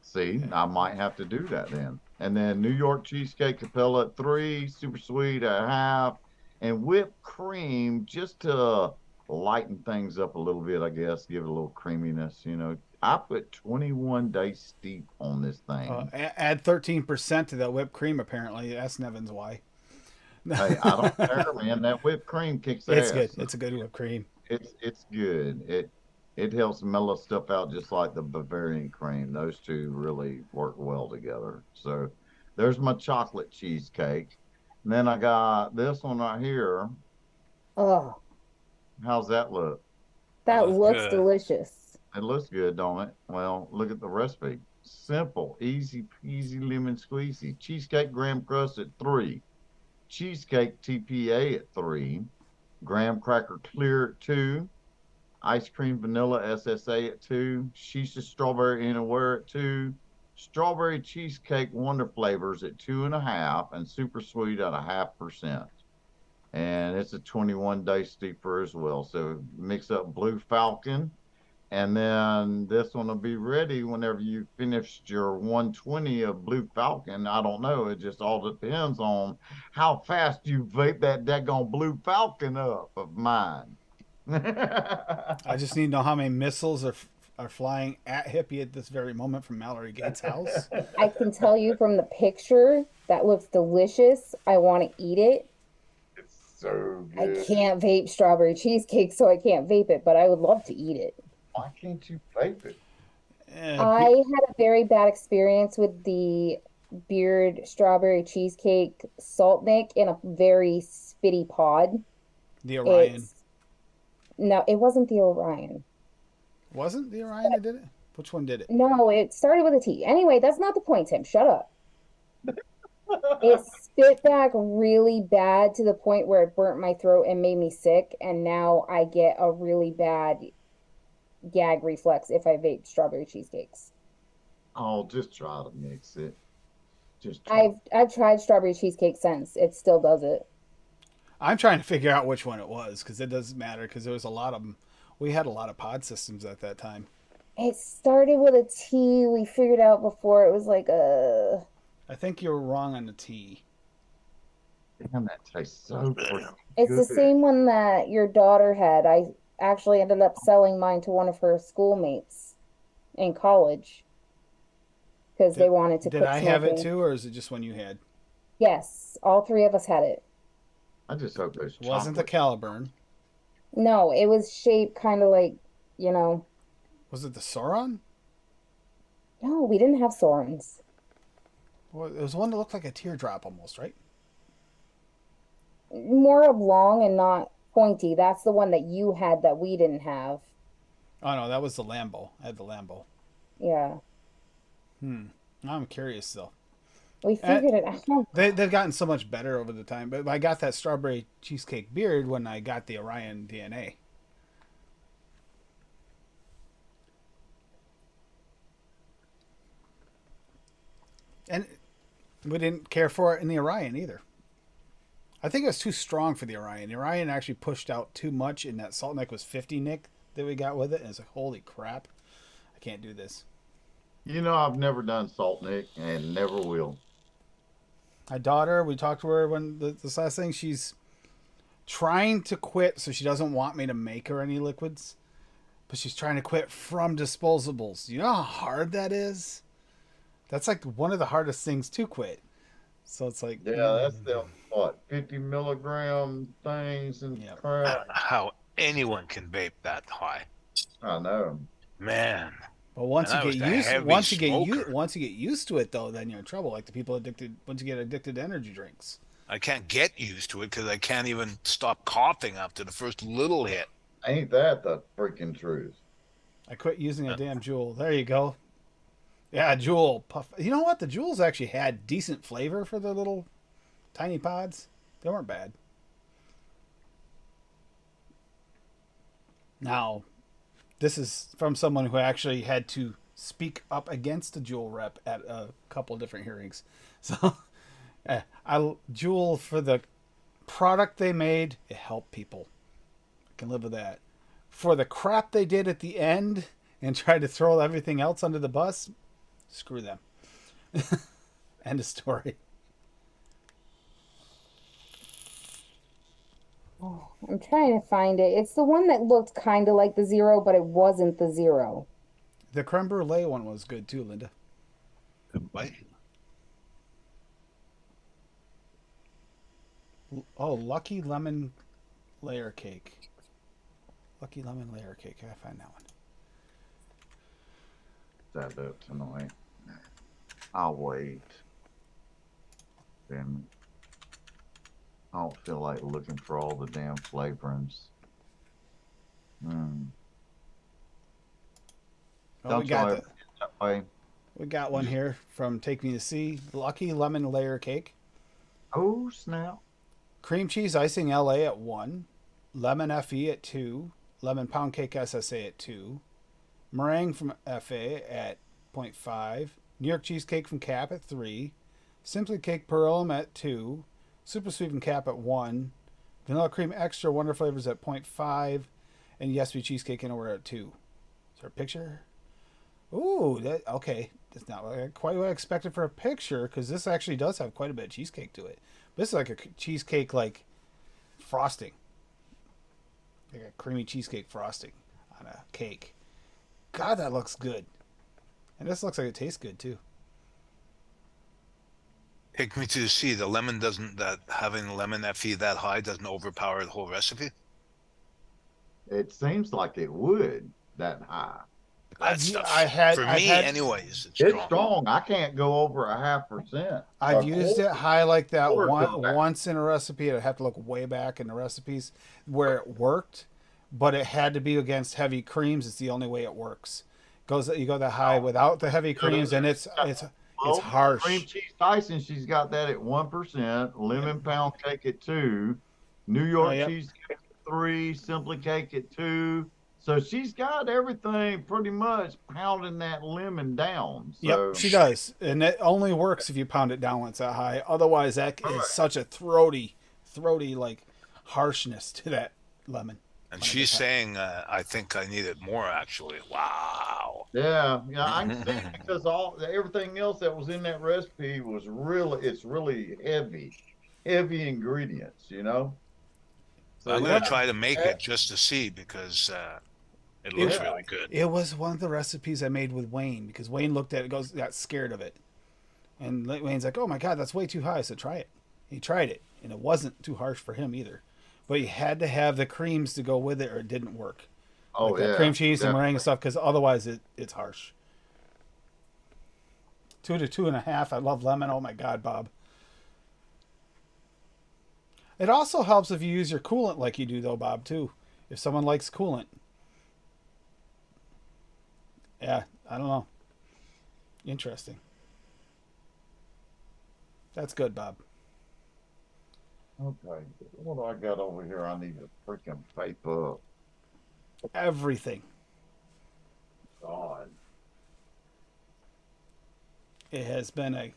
See, I might have to do that then. And then New York cheesecake Capella at 3, super sweet at 0.5, and whipped cream just to lighten things up a little bit, I guess, give it a little creaminess. I put 21 days steep on this thing. Add 13% to that whipped cream. Apparently, that's Nevin's why. Hey, I don't care, man. That whipped cream kicks It's ass. good. It's a good whipped cream. It's good. It helps mellow stuff out just like the Bavarian cream. Those two really work well together. So there's my chocolate cheesecake. And then I got this one right here. Oh, How's that look? that Looks looks good. delicious. It looks good, don't it? Well, look at the recipe. Simple, easy peasy lemon squeezy. Cheesecake graham crust at 3. Cheesecake TPA at 3. Graham cracker clear at 2. Ice cream vanilla SSA at 2. Shisha strawberry anywhere at 2. Strawberry cheesecake wonder flavors at 2.5, and super sweet at 0.5%. And it's a 21-day steeper as well. So mix up Blue Falcon, and then this one will be ready whenever you finished your 120 of Blue Falcon. I don't know. It just all depends on how fast you vape that daggone Blue Falcon up of mine. I just need to know how many missiles are flying at Hippie at this very moment from Mallory Gates' house. I can tell you from the picture that looks delicious. I want to eat it. It's so I good. can't vape strawberry cheesecake, so I can't vape it, but I would love to eat it. Why can't you vape it? I had a very bad experience with the Beard strawberry cheesecake salt nick in a very spitty pod. The Orion. It's No, it wasn't the Orion. Wasn't the Orion that did it? Which one did it? No, it started with a T. Anyway, that's not the point, Tim. Shut up. It spit back really bad to the point where it burnt my throat and made me sick, and now I get a really bad gag reflex if I vape strawberry cheesecakes. Oh, just try to mix it. Just try. I've tried strawberry cheesecake since. It still does it. I'm trying to figure out which one it was because it doesn't matter because there was a lot of them. We had a lot of pod systems at that time. It started with a T. We figured out before it was like I think you were wrong on the T. Damn, that tastes so freaking it's good. the same one that your daughter had. I actually ended up selling mine to one of her schoolmates in college because they wanted to Did quit I have it smoking. too, or is it just one you had? Yes, all three of us had it. I just hope there's It wasn't the chocolate. Caliburn. No, it was shaped kind of like, you know, Was it the Sauron? no, we didn't have Sorens. Well, it was one that looked like a teardrop almost, right? More of long and not pointy. That's the one that you had that we didn't have. Oh no, that was the Lambo. I had the Lambo. Yeah, Now I'm curious though. we figured it out. They've gotten so much better over the time, but I got that strawberry cheesecake beard when I got the Orion DNA. And we didn't care for it in the Orion either. I think it was too strong for the Orion. The Orion actually pushed out too much, and that salt neck was 50 Nick that we got with it. And it's like, holy crap, I can't do this. You know, I've never done salt nick and never will. My daughter, we talked to her when this last thing, she's trying to quit, so she doesn't want me to make her any liquids, but she's trying to quit from disposables. You know how hard that is? That's like one of the hardest things to quit. So it's like, Yeah, that's them, what, 50 milligram things and Yep. I don't crap. know how anyone can vape that high, I know. man. but once And you I was get a used, heavy smoker. once you get used to it, though, then you're in trouble. Like the people addicted, once you get addicted to energy drinks. I can't get used to it because I can't even stop coughing after the first little hit. Ain't that the freaking truth? I quit using a damn Juul. There you go. Yeah, Juul puff. You know what? The Juuls actually had decent flavor for the little tiny pods. They weren't bad. Now, this is from someone who actually had to speak up against a Juul rep at a couple of different hearings. So, Juul for the product they made, it helped people. I can live with that. For the crap they did at the end and tried to throw everything else under the bus, screw them. End of story. Oh, I'm trying to find it. It's the one that looked kind of like the zero, but it wasn't the zero. The creme brulee one was good too, Linda. What? Oh, Lucky Lemon Layer Cake. Lucky Lemon Layer Cake. I gotta find that one. That up tonight. I'll wait. Then I don't feel like looking for all the damn flavorings. Mm. Oh, Don't we got y'all the, ever get that way? we got one here from Take Me to Sea. Lucky Lemon Layer Cake. Oh snap! Cream cheese icing LA at 1. Lemon FE at 2. Lemon pound cake SSA at 2. Meringue from FA at 0.5. New York cheesecake from Cap at 3. Simply Cake Pearl at 2. Super sweet from Cap at 1. Vanilla cream extra wonder flavors at 0.5. And Yes We cheesecake and we're at 2. Is there a picture? Ooh, that okay. That's not quite what I expected for a picture because this actually does have quite a bit of cheesecake to it. This is like a cheesecake like frosting, like a creamy cheesecake frosting on a cake. God, that looks good, and this looks like it tastes good too. Take me to the sea. The lemon doesn't, that having the lemon FE that high doesn't overpower the whole recipe. It seems like it would that high. That stuff, for I've me, had, anyways, it's It's strong. strong. I can't go over a 0.5%. I've used it high like that quarter of that. once in a recipe. I'd have to look way back in the recipes where it worked, but it had to be against heavy creams. It's the only way it works. Goes you go that high without the heavy creams, and it's Well, cream harsh. cheese Tyson, she's got that at 1%, Yep. lemon pound cake at 2, New Oh, York yep. cheesecake at 3, simply cake at 2. So she's got everything pretty much pounding that lemon down. Yep, So she does, and it only works if you pound it down when it's that high. Otherwise, that is right. such a throaty like harshness to that lemon And when it she's gets hot. saying, I think I need it more actually. Wow. yeah, I can see because all everything else that was in that recipe was it's really heavy ingredients. So I'm gonna yeah, try to make eh, it just to see because it looks It yeah. really good. it was one of the recipes I made with Wayne because Wayne looked at it, got scared of it, and Wayne's like, "Oh my god, that's way too high." So try it. He tried it, and it wasn't too harsh for him either. But you had to have the creams to go with it, or it didn't work. Like Oh that cream yeah, cheese and meringue and definitely. stuff, because otherwise it's harsh. 2 to 2.5. I love lemon. Oh my god, Bob. It also helps if you use your coolant like you do, though, Bob. Too. If someone likes coolant, yeah, I don't know. Interesting. That's good, Bob. Okay, what do I got over here? I need to freaking paper up. Everything. God. It has been a.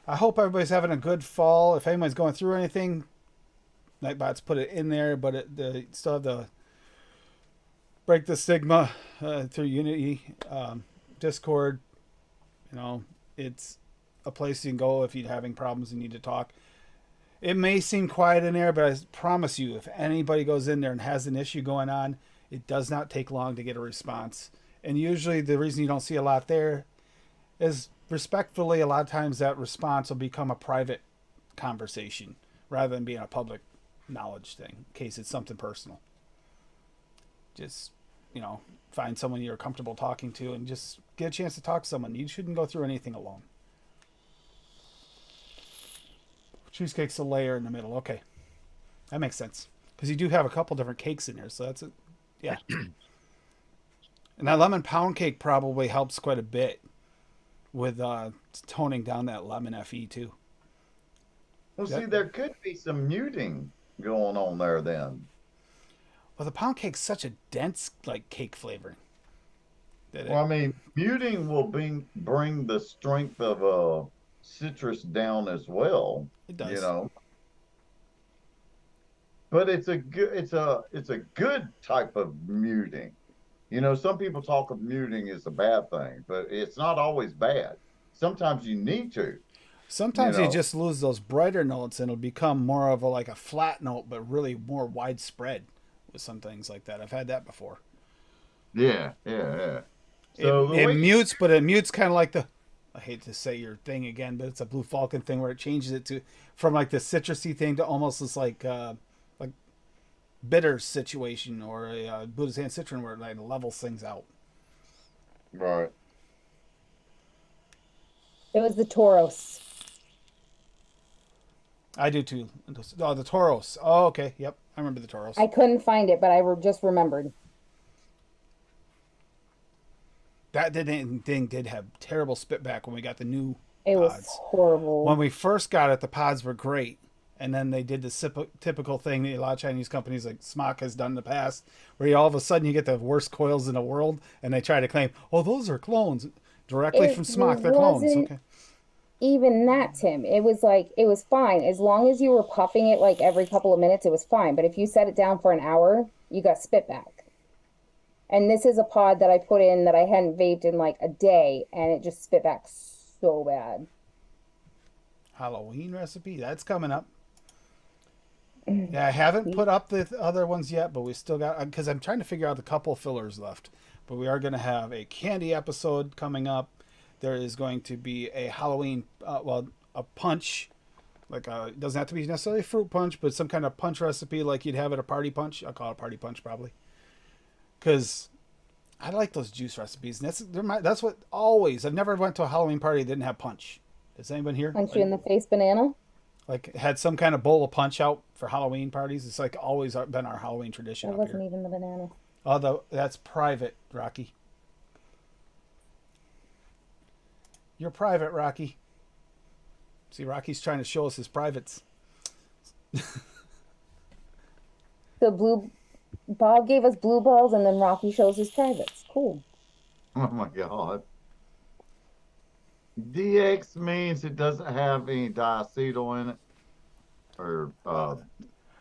I hope everybody's having a good fall. If anyone's going through anything, Nightbot's put it in there, but still have to break the stigma through Unity, Discord. You know, it's a place you can go if you're having problems and need to talk. It may seem quiet in there, but I promise you, if anybody goes in there and has an issue going on, it does not take long to get a response. And usually, the reason you don't see a lot there is respectfully, a lot of times that response will become a private conversation rather than being a public knowledge thing in case it's something personal. Just, find someone you're comfortable talking to and just get a chance to talk to someone. You shouldn't go through anything alone. Cheesecake's a layer in the middle. Okay. That makes sense. Because you do have a couple different cakes in there. So that's it. Yeah. And that lemon pound cake probably helps quite a bit with toning down that lemon FE too. Well, see, That, there could be some muting going on there then. well, the pound cake's such a dense like cake flavoring that Well, I mean, muting will bring the strength of citrus down as well, it you does. know. But it's a good type of muting. Some people talk of muting as a bad thing, but it's not always bad. Sometimes you need to, you Sometimes you know. just lose those brighter notes and it'll become more of a flat note, but really more widespread with some things like that. I've had that before. Yeah, yeah, yeah. It, So the it way you mutes, but it mutes kind of like the. I hate to say your thing again, but it's a Blue Falcon thing where it changes it to from like the citrusy thing to almost this like bitter situation or a Buddha's hand citron where it like levels things out. right. It was the Tauros. I do too. Oh, the Toros. Oh, okay. Yep, I remember the Toros. I couldn't find it, but just remembered. That thing did have terrible spitback when we got the new It was pods. When horrible. we first got it, the pods were great. And then they did the typical thing that a lot of Chinese companies like Smock has done in the past, where all of a sudden you get the worst coils in the world, and they try to claim, "Oh, those are clones directly It from Smock. They're clones." wasn't Okay, even that, Tim. It was like, it was fine. As long as you were puffing it like every couple of minutes, it was fine. But if you set it down for an hour, you got spit back. And this is a pod that I put in that I hadn't vaped in like a day, and it just spit back so bad. Halloween recipe that's coming up. Yeah, I haven't put up the other ones yet, but we still got because I'm trying to figure out the couple fillers left. But we are going to have a candy episode coming up. There is going to be a Halloween, a punch, it doesn't have to be necessarily a fruit punch, but some kind of punch recipe like you'd have at a party punch. I'll call it a party punch probably, because I like those juice recipes. And that's what always. I've never went to a Halloween party that didn't have punch. Does anyone here? Punch you in the face, banana. Like had some kind of bowl of punch out for Halloween parties. It's like always been our Halloween tradition That up wasn't here. even the banana. Although that's private, Rocky. You're private, Rocky. See, Rocky's trying to show us his privates. So Bob gave us blue balls, and then Rocky shows his privates. Cool. Oh my God. DX means it doesn't have any diacetyl in it. Or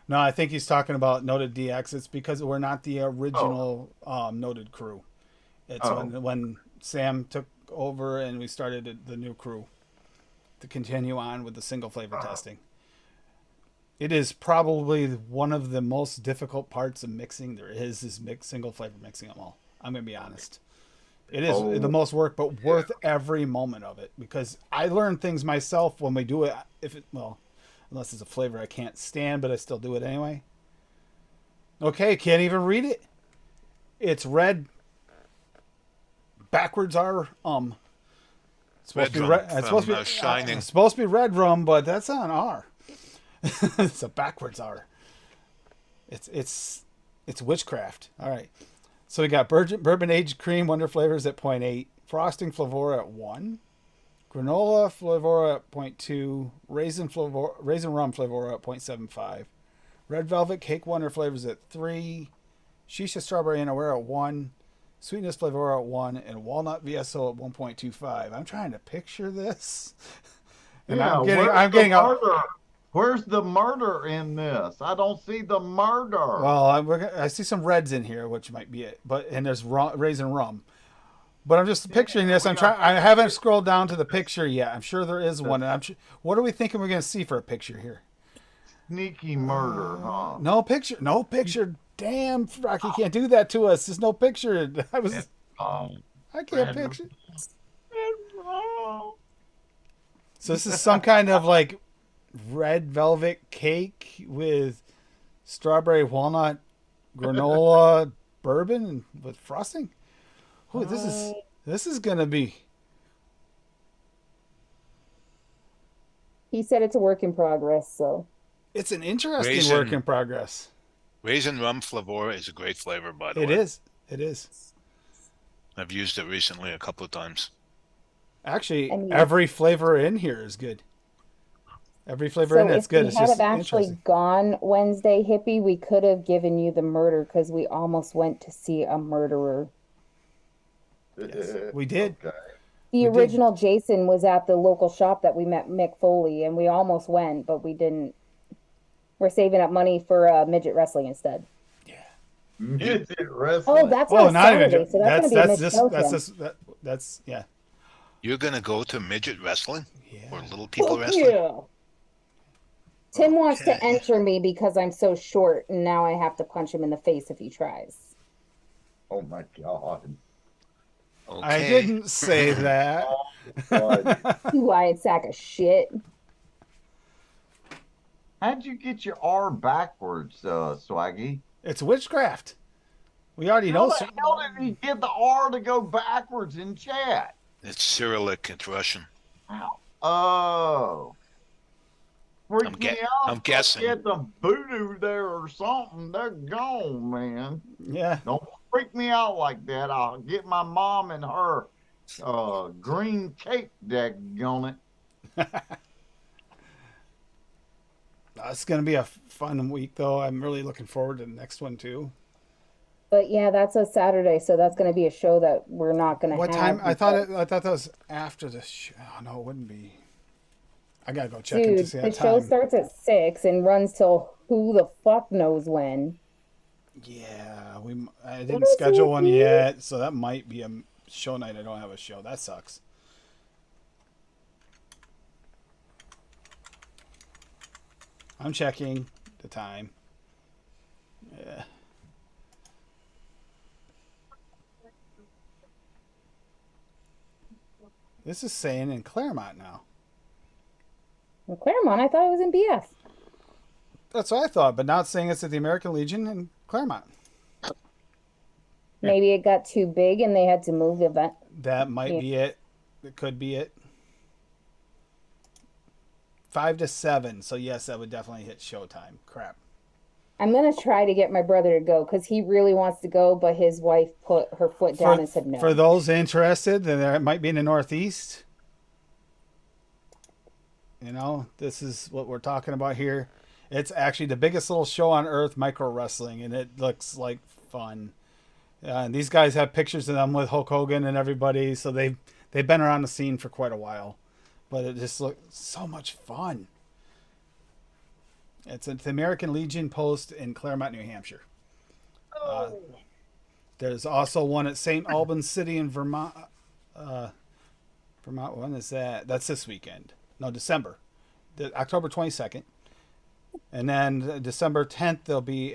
No, I think he's talking about Noted DX. It's because we're not the oh, original Noted crew. It's oh. when Sam took over and we started the new crew to continue on with the single flavor testing. It is probably one of the most difficult parts of mixing there is single flavor mixing them all. I'm going to be honest. It is the Oh, most work, but yeah. worth every moment of it because I learn things myself when we do it. Unless it's a flavor I can't stand, but I still do it anyway. Okay, can't even read it. It's red. Backwards are It's supposed to be red. It's supposed to be Shining. it's supposed to be red rum, but that's on R. It's a backwards R. It's witchcraft. All right. So we got bourbon aged cream wonder flavors at 0.8, frosting flavor at 1, granola flavor at 0.2, raisin rum flavor at 0.75, red velvet cake wonder flavors at 3, shisha strawberry and aware at 1, sweetness flavor at 1, and walnut VSO at 1.25. I'm trying to picture this, and Yeah, I'm getting a. murder? Where's the murder in this? I don't see the murder. Well, I see some reds in here, which might be it. And there's raisin rum. But I'm just picturing this. I haven't scrolled down to the picture yet. I'm sure there is one. And what are we thinking we're going to see for a picture here? Sneaky murder, huh? No picture. No picture. Damn, Rocky can't do that to us. There's no picture. I can't picture. So this is some kind of like red velvet cake with strawberry walnut granola bourbon with frosting. Ooh, this is gonna be. He said it's a work in progress, so. It's an interesting work in progress. Raisin rum flavor is a great flavor, by the way. It is. It is. I've used it recently a couple of times. Actually, every flavor in here is good. Every flavor in it's good. If we had have actually gone Wednesday, Hippie, we could have given you the murder because we almost went to see a murderer. Yes, we did. Okay. The original Jason was at the local shop that we met Mick Foley, and we almost went, but we didn't. We're saving up money for midget wrestling instead. Yeah. Midget wrestling. Oh, that's on Saturday, so that's going to be a That's yeah. You're going to go to midget wrestling? Yeah. Or little people wrestling? Yeah. Tim wants to enter me because I'm so short, and now I have to punch him in the face if he tries. Oh my God. Okay. I didn't say that. You lying sack of shit. How'd you get your R backwards, Swaggy? It's witchcraft. We already How know. the hell did he get the R to go backwards in chat? It's Cyrillic. It's Russian. Wow. Oh. Freak me out. I'm guessing. Get some voodoo there or something. They're gone, man. Yeah. Don't freak me out like that. I'll get my mom and her green cake deck on it. It's going to be a fun week, though. I'm really looking forward to the next one, too. But yeah, that's a Saturday, so that's going to be a show that we're not going to have. What time? I thought that was after the show. Oh, no, it wouldn't be. I got to go check in to see that time. The show starts at 6 and runs till who the fuck knows when. Yeah, I didn't schedule one yet, so that might be a show night. I don't have a show. That sucks. I'm checking the time. Yeah. This is saying in Claremont now. In Claremont, I thought it was in BF. That's what I thought, but now it's saying it's at the American Legion in Claremont. Maybe it got too big and they had to move the event. That might be it. It could be it. 5 to 7. So yes, that would definitely hit showtime. Crap. I'm gonna try to get my brother to go because he really wants to go, but his wife put her foot down and said For no. those interested, then it might be in the Northeast. You know, this is what we're talking about here. It's actually the biggest little show on earth, micro wrestling, and it looks like fun. And these guys have pictures of them with Hulk Hogan and everybody, so they've been around the scene for quite a while. But it just looks so much fun. It's at the American Legion Post in Claremont, New Hampshire. There's also one at St. Albans City in Vermont. Vermont, when is that? That's this weekend. No, December. October 22nd. And then December 10th, they'll be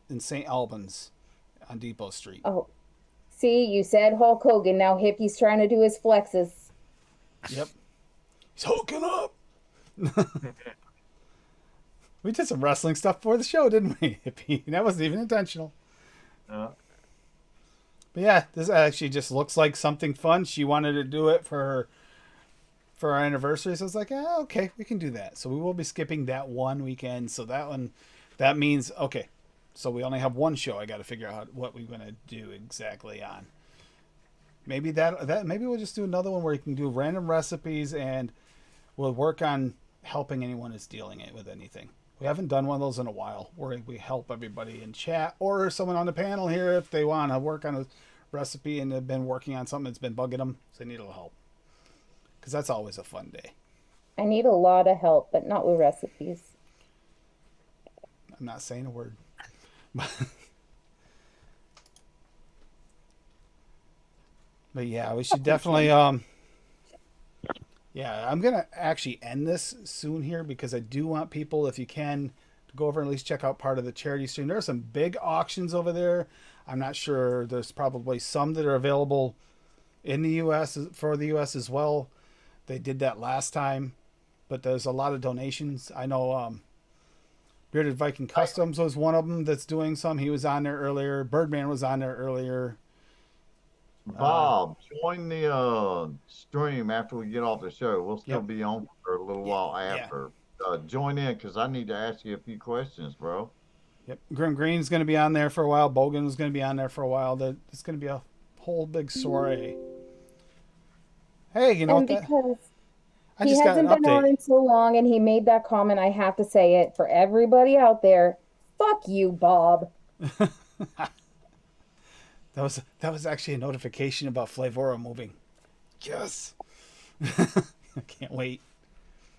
in St. Albans on Depot Street. Oh, see, you said Hulk Hogan. Now Hippie's trying to do his flexes. Yep. He's hulking up. We did some wrestling stuff before the show, didn't we, Hippie? That wasn't even intentional. But yeah, this actually just looks like something fun. She wanted to do it for our anniversary, so I was like, okay, we can do that. So we will be skipping that one weekend. So that means okay. So we only have one show. I got to figure out what we're gonna do exactly on. Maybe maybe we'll just do another one where you can do random recipes and we'll work on helping anyone who's dealing with anything. We haven't done one of those in a while where we help everybody in chat or someone on the panel here if they want to work on a recipe and have been working on something that's been bugging them, so they need a little help. Because that's always a fun day. I need a lot of help, but not with recipes. I'm not saying a word. But yeah, we should definitely yeah, I'm gonna actually end this soon here because I do want people, if you can, to go over and at least check out part of the charity stream. There are some big auctions over there. I'm not sure. There's probably some that are available in the U.S. for the U.S. as well. They did that last time, but there's a lot of donations. I know Bearded Viking Customs was one of them that's doing some. He was on there earlier. Birdman was on there earlier. Bob, join the stream after we get off the show. We'll still be on for a little while after. Join in because I need to ask you a few questions, bro. Yep. Grim Green's going to be on there for a while. Bogan's going to be on there for a while. It's going to be a whole big soiree. Hey, you know And what? because I he just got an hasn't been on update. in so long and he made that comment, I have to say it for everybody out there. Fuck you, Bob. That was actually a notification about Flavora moving. Yes. I can't wait.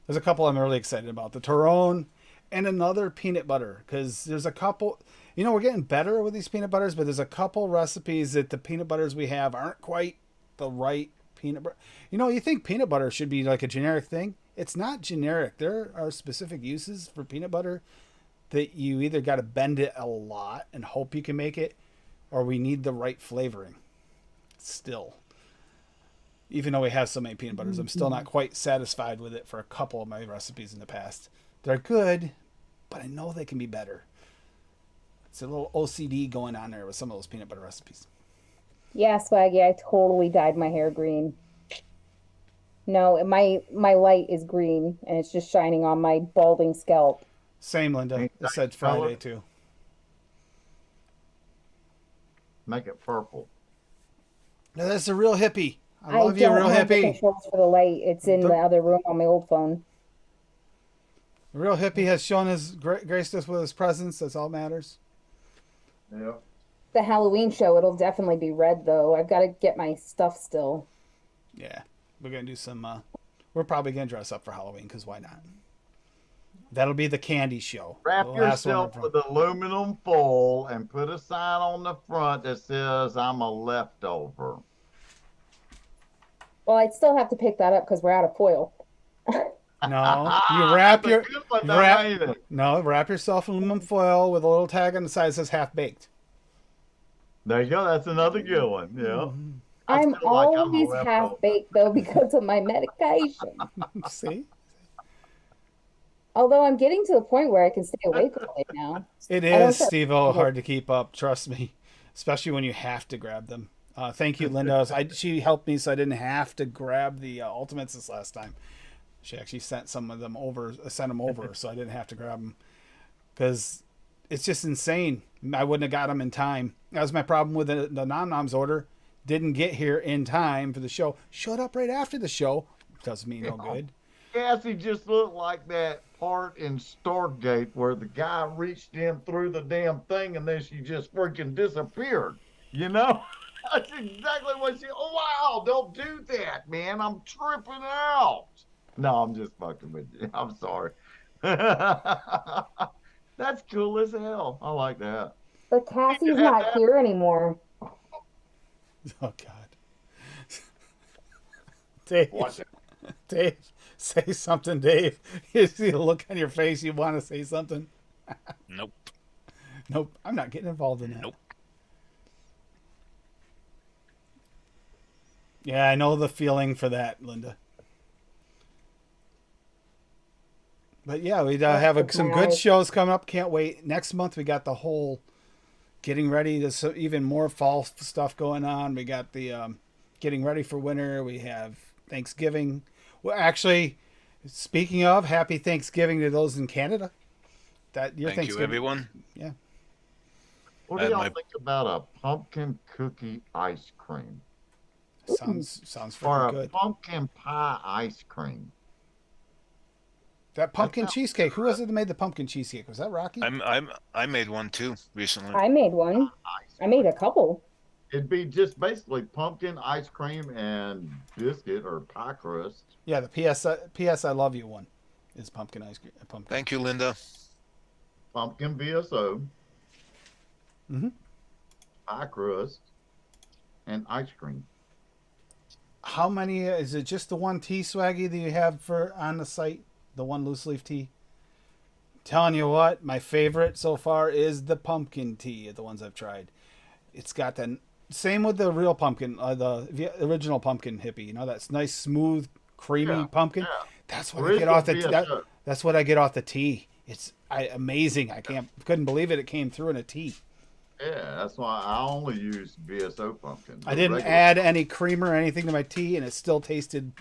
There's a couple I'm really excited about. The Tyrone and another peanut butter. Because there's a couple, we're getting better with these peanut butters, but there's a couple recipes that the peanut butters we have aren't quite the right peanut butter. You think peanut butter should be like a generic thing. It's not generic. There are specific uses for peanut butter that you either got to bend it a lot and hope you can make it, or we need the right flavoring. Still. Even though we have so many peanut butters, I'm still not quite satisfied with it for a couple of my recipes in the past. They're good, but I know they can be better. It's a little OCD going on there with some of those peanut butter recipes. Yeah, Swaggy, I totally dyed my hair green. No, my light is green and it's just shining on my balding scalp. Same, Linda. It said Friday too. Make it purple. No, that's a real hippie. I I love you, don't real have the hippie. controls for the light. It's in the other room on my old phone. The real hippie has shown his graced us with his presence. That's all that matters. Yeah. The Halloween show, it'll definitely be red though. I've got to get my stuff still. Yeah, we're gonna do some. We're probably gonna dress up for Halloween because why not? That'll be the candy show. Wrap The last one yourself with aluminum foil and put a sign on the front that says "I'm a leftover." Well, I'd still have to pick that up because we're out of foil. No, you wrap That's a good one, though, ain't it? wrap yourself in aluminum foil with a little tag on the side that says half baked. There you go. That's another good one. Yeah. I'm feel like I'm a always leftover. half-baked though because of my medication. See, Although I'm getting to the point where I can stay awake all night now. it I don't is, feel- Steve-O, hard to keep up. Trust me, especially when you have to grab them. Thank you, Linda. She helped me so I didn't have to grab the Ultimates this last time. She actually sent some of them over, so I didn't have to grab them because it's just insane. I wouldn't have got them in time. That was my problem with the Nom Noms order. Didn't get here in time for the show. Showed up right after the show. Doesn't mean no good. Cassie just looked like that part in Stargate where the guy reached in through the damn thing and then she just freaking disappeared. You know? That's exactly what she. Oh, wow. Don't do that, man. I'm tripping out. No, I'm just fucking with you. I'm sorry. That's cool as hell. I like that. But Cassie's not here anymore. Oh God. Dave, What's it? Dave, say something, Dave. You see the look on your face. You want to say something? Nope. Nope. I'm not getting involved in that. Nope. Yeah, I know the feeling for that, Linda. But yeah, we have some good shows coming up. Can't wait. Next month we got the whole getting ready. There's even more fall stuff going on. We got the getting ready for winter. We have Thanksgiving. Well, actually, speaking of, happy Thanksgiving to those in Canada. Thank you, everyone. Yeah. What do y'all think about a pumpkin cookie ice cream? Sounds Or very a good. pumpkin pie ice cream? That pumpkin cheesecake. Who was it that made the pumpkin cheesecake? Was that Rocky? I made one too recently. I made one. I made a couple. It'd be just basically pumpkin ice cream and biscuit or pie crust. Yeah, the PS I love you one is pumpkin ice cream. Pumpkin. Thank you, Linda. Pumpkin VSO, Mm-hmm. pie crust, and ice cream. How many is it? Just the one tea, Swaggy, that you have for on the site? The one loose leaf tea. Telling you what, my favorite so far is the pumpkin tea. The ones I've tried. It's got the same with the real pumpkin, the original pumpkin hippie. You know, that's nice, smooth, creamy pumpkin. Yeah. That's what I get off the. That's what I get off the tea. It's amazing. Couldn't believe it. It came through in a tea. Yeah, that's why I only use VSO pumpkin. I didn't add any creamer or anything to my tea, and it still tasted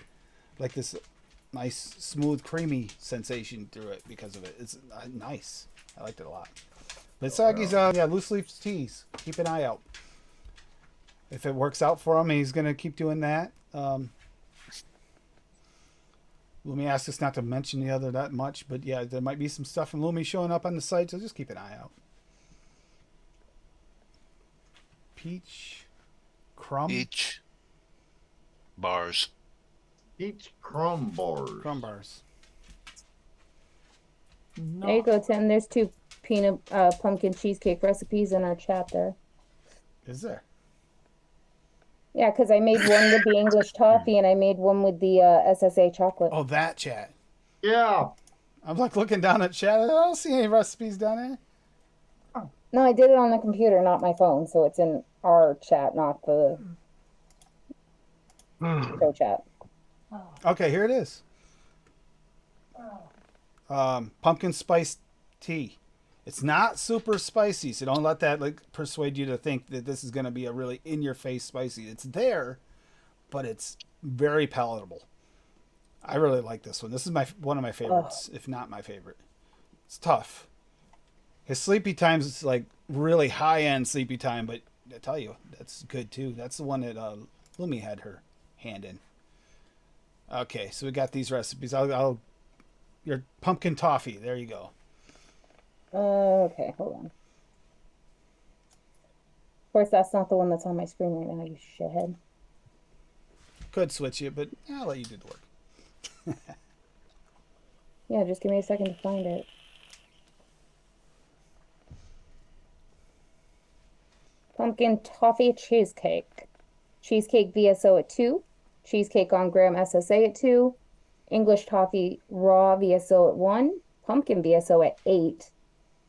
like this nice, smooth, creamy sensation through it because of it. It's nice. I liked it a lot. But Sagi's, loose leaf teas. Keep an eye out. If it works out for him, he's going to keep doing that. Lumi asked us not to mention the other that much, but yeah, there might be some stuff from Lumi showing up on the site, so just keep an eye out. Peach crumb? Peach bars. Peach crumb bars. Crumb bars. No. There you go, Tim. There's 2 peanut pumpkin cheesecake recipes in our chat there. Is there? Yeah, because I made one with the English toffee and I made one with the SSA chocolate. Oh, that chat. Yeah. I'm like looking down at chat. I don't see any recipes down there. No, I did it on the computer, not my phone, so it's in our chat, not the show chat. Okay, here it is. Pumpkin spice tea. It's not super spicy, so don't let that persuade you to think that this is going to be a really in-your-face spicy. It's there, but it's very palatable. I really like this one. This is one of my favorites, if not my favorite. It's tough. His sleepy times is like really high-end sleepy time, but I tell you, that's good too. That's the one that Lumi had her hand in. Okay, so we got these recipes. Your pumpkin toffee. There you go. Okay, hold on. Of course, that's not the one that's on my screen right now, you shithead. Could switch it, but I'll let you do the work. Yeah, just give me a second to find it. Pumpkin toffee cheesecake. Cheesecake VSO at 2. Cheesecake on graham SSA at 2. English toffee raw VSO at 1. Pumpkin VSO at 8.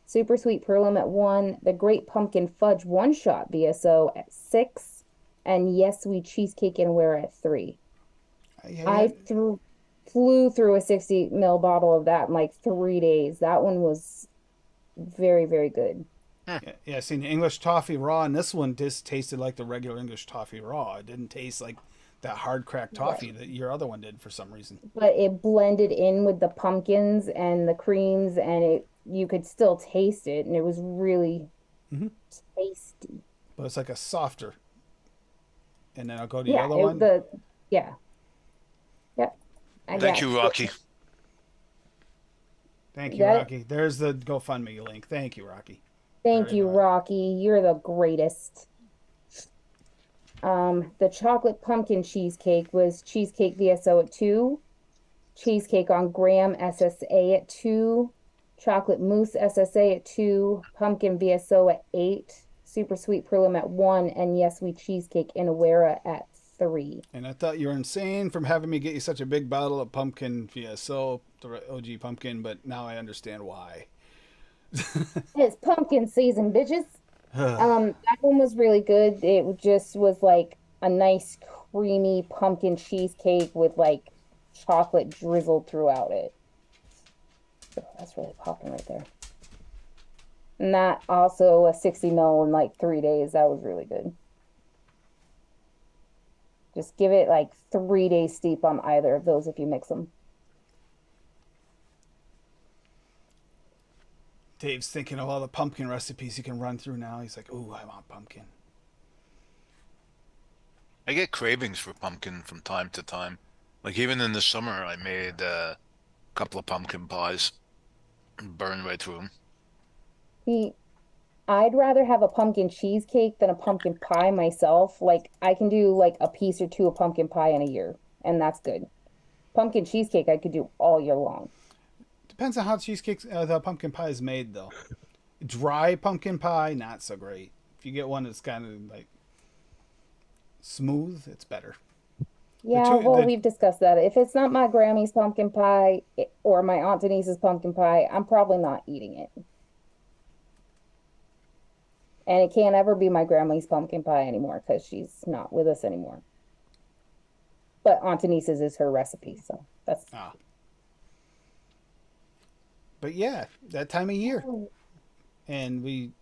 Super sweet perlum at 1. The great pumpkin fudge one-shot VSO at 6. And yes, we cheesecake and wear at 3. I flew through a 60 ml bottle of that in like 3 days. That one was very, very good. Yeah, seen the English toffee raw, and this one just tasted like the regular English toffee raw. It didn't taste like that hard cracked Right. toffee that your other one did for some reason. But it blended in with the pumpkins and the creams, and you could still taste it, and it was really Mm-hmm. tasty. But it's like a softer. And then I'll go to the Yeah, other one. yeah. Yep. I Thank got you, Rocky. Thank You you, got it? Rocky. There's the GoFundMe link. Thank you, Rocky. Thank Very you, much. Rocky. You're the greatest. The chocolate pumpkin cheesecake was cheesecake VSO at 2, cheesecake on graham SSA at 2, chocolate mousse SSA at 2, pumpkin VSO at 8, super sweet prelim at 1, and yes, we cheesecake in Awera at 3. And I thought you were insane from having me get you such a big bottle of pumpkin VSO, the OG pumpkin, but now I understand why. It's pumpkin season, bitches. That one was really good. It just was like a nice creamy pumpkin cheesecake with like chocolate drizzled throughout it. Oh, that's really popping right there. And that also a 60 ml in like 3 days. That was really good. Just give it like 3 days steep on either of those if you mix them. Dave's thinking of all the pumpkin recipes he can run through now. He's like, ooh, I want pumpkin. I get cravings for pumpkin from time to time. Like even in the summer, I made a couple of pumpkin pies and burned right through them. See, I'd rather have a pumpkin cheesecake than a pumpkin pie myself. Like I can do like a piece or two of pumpkin pie in a year, and that's good. Pumpkin cheesecake I could do all year long. Depends on how the pumpkin pie is made, though. Dry pumpkin pie, not so great. If you get one that's kind of like smooth, it's better. Yeah, well, we've discussed that. If it's not my Grammy's pumpkin pie or my Aunt Denise's pumpkin pie, I'm probably not eating it. And it can't ever be my Grammy's pumpkin pie anymore because she's not with us anymore. But Aunt Denise's is her recipe, so that's. But yeah, that time of year. And we,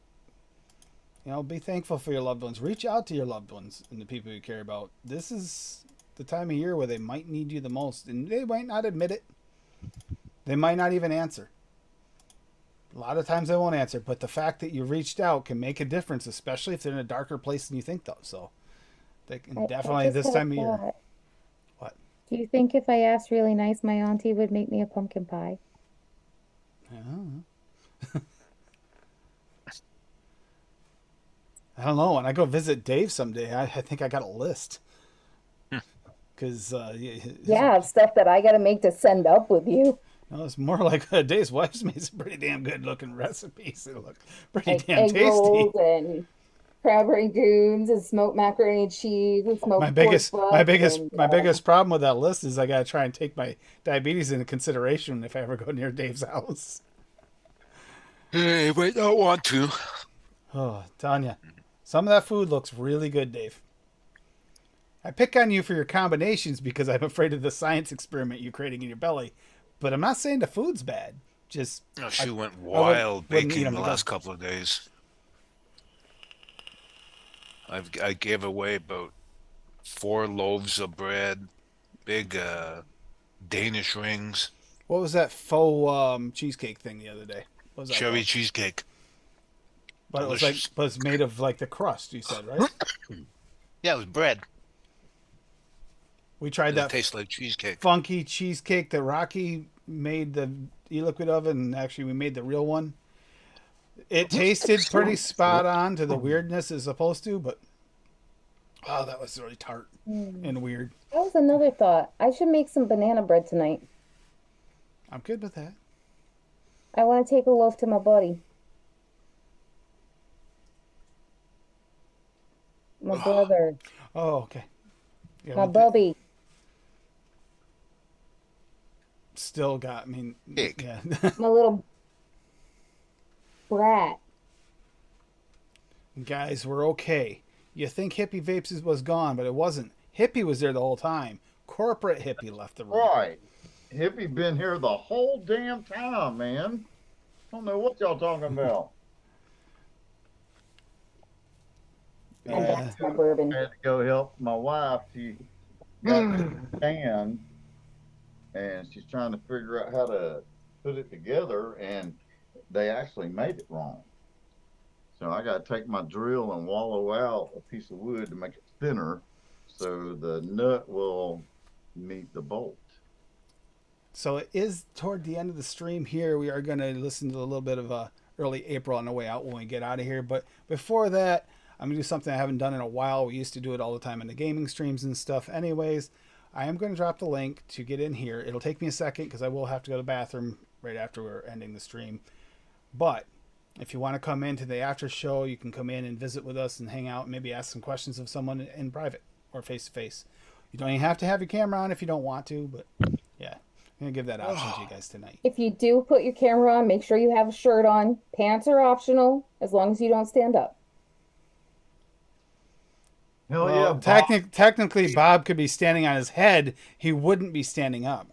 be thankful for your loved ones. Reach out to your loved ones and the people you care about. This is the time of year where they might need you the most. And they might not admit it. They might not even answer. A lot of times they won't answer. But the fact that you reached out can make a difference, especially if they're in a darker place than you think, though. So they can definitely this time of year. What? Do you think if I asked really nice, my auntie would make me a pumpkin pie? I don't know. When I go visit Dave someday, I think I got a list. Because yeah, stuff that I got to make to send up with you. No, it's more like Dave's wife's made some pretty damn good looking recipes. They look pretty Like damn egg tasty. rolls and crab rangoons and smoked macaroni and cheese and smoked My biggest and, problem with that list is I gotta try and take my diabetes into consideration if I ever go near Dave's house. Hey, might not want to. Oh, Tanya, some of that food looks really good, Dave. I pick on you for your combinations because I'm afraid of the science experiment you're creating in your belly. But I'm not saying the food's bad. Just she went wild baking the last go. couple of days. I gave away about 4 loaves of bread, big Danish rings. What was that faux cheesecake thing the other day? What was that Cherry called? cheesecake. But Delicious. but it's made of like the crust. You said, right? Yeah, it was bread. We tried that. Tastes like cheesecake. Funky cheesecake that Rocky made the e-liquid of, and actually we made the real one. It tasted pretty spot on to the weirdness it's supposed to, but that was really tart and weird. that was another thought. I should make some banana bread tonight. I'm good with that. I want to take a loaf to my buddy. My brother. Oh, okay. Yeah, My bubby. Still got me. Pig. Yeah. My little brat. Guys, we're okay. You think Hippie Vapes was gone, but it wasn't. Hippie was there the whole time. Corporate Hippie left the room. Right. Hippie been here the whole damn time, man. I don't know what y'all talking about. And that's my bourbon. I had to go help my wife. got this can, and she's trying to figure out how to put it together, and they actually made it wrong. So I got to take my drill and wallow out a piece of wood to make it thinner, so the nut will meet the bolt. So it is toward the end of the stream here. We are going to listen to a little bit of early April on the way out when we get out of here. But before that, I'm going to do something I haven't done in a while. We used to do it all the time in the gaming streams and stuff. Anyways, I am going to drop the link to get in here. It'll take me a second because I will have to go to the bathroom right after we're ending the stream. But if you want to come into the after show, you can come in and visit with us and hang out and maybe ask some questions of someone in private or face to face. You don't even have to have your camera on if you don't want to, but yeah. I'm going to give that option to you guys tonight. If you do put your camera on, make sure you have a shirt on. Pants are optional as long as you don't stand up. Hell Well, yeah, Bob. technically, Bob could be standing on his head. He wouldn't be standing up.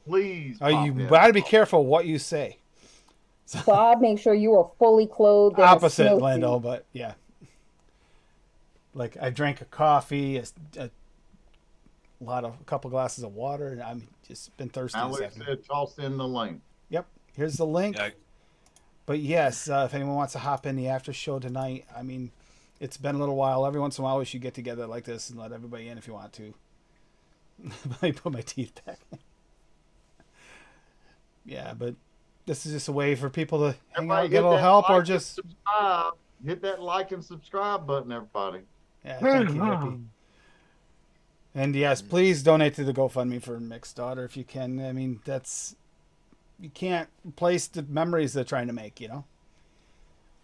Please. Oh, you pop in. got to be careful what you say. Bob, make sure you are fully clothed. In Opposite, a Lando, snowsuit. but yeah. Like I drank a coffee, a couple glasses of water, and I'm just been thirsty. Alex said toss in the link. Yep, here's the link. Yeah. But yes, if anyone wants to hop in the after show tonight, I mean, it's been a little while. Every once in a while, we should get together like this and let everybody in if you want to. Let me put my teeth back. Yeah, but this is just a way for people to hang out, Everybody get a hit little that help, like or and just subscribe. Hit that like and subscribe button, everybody. yeah. Thank you, Hippie. And yes, please donate to the GoFundMe for Mick's daughter if you can. I mean, you can't replace the memories they're trying to make. You know.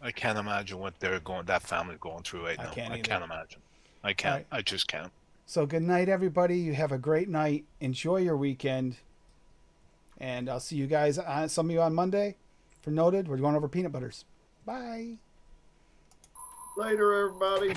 I can't imagine what that family going through right now. can't I either. can't imagine. I can't. Right. I just can't. So good night, everybody. You have a great night. Enjoy your weekend. And I'll see you guys, some of you on Monday for Noted. We're going over peanut butters. Bye. Later, everybody.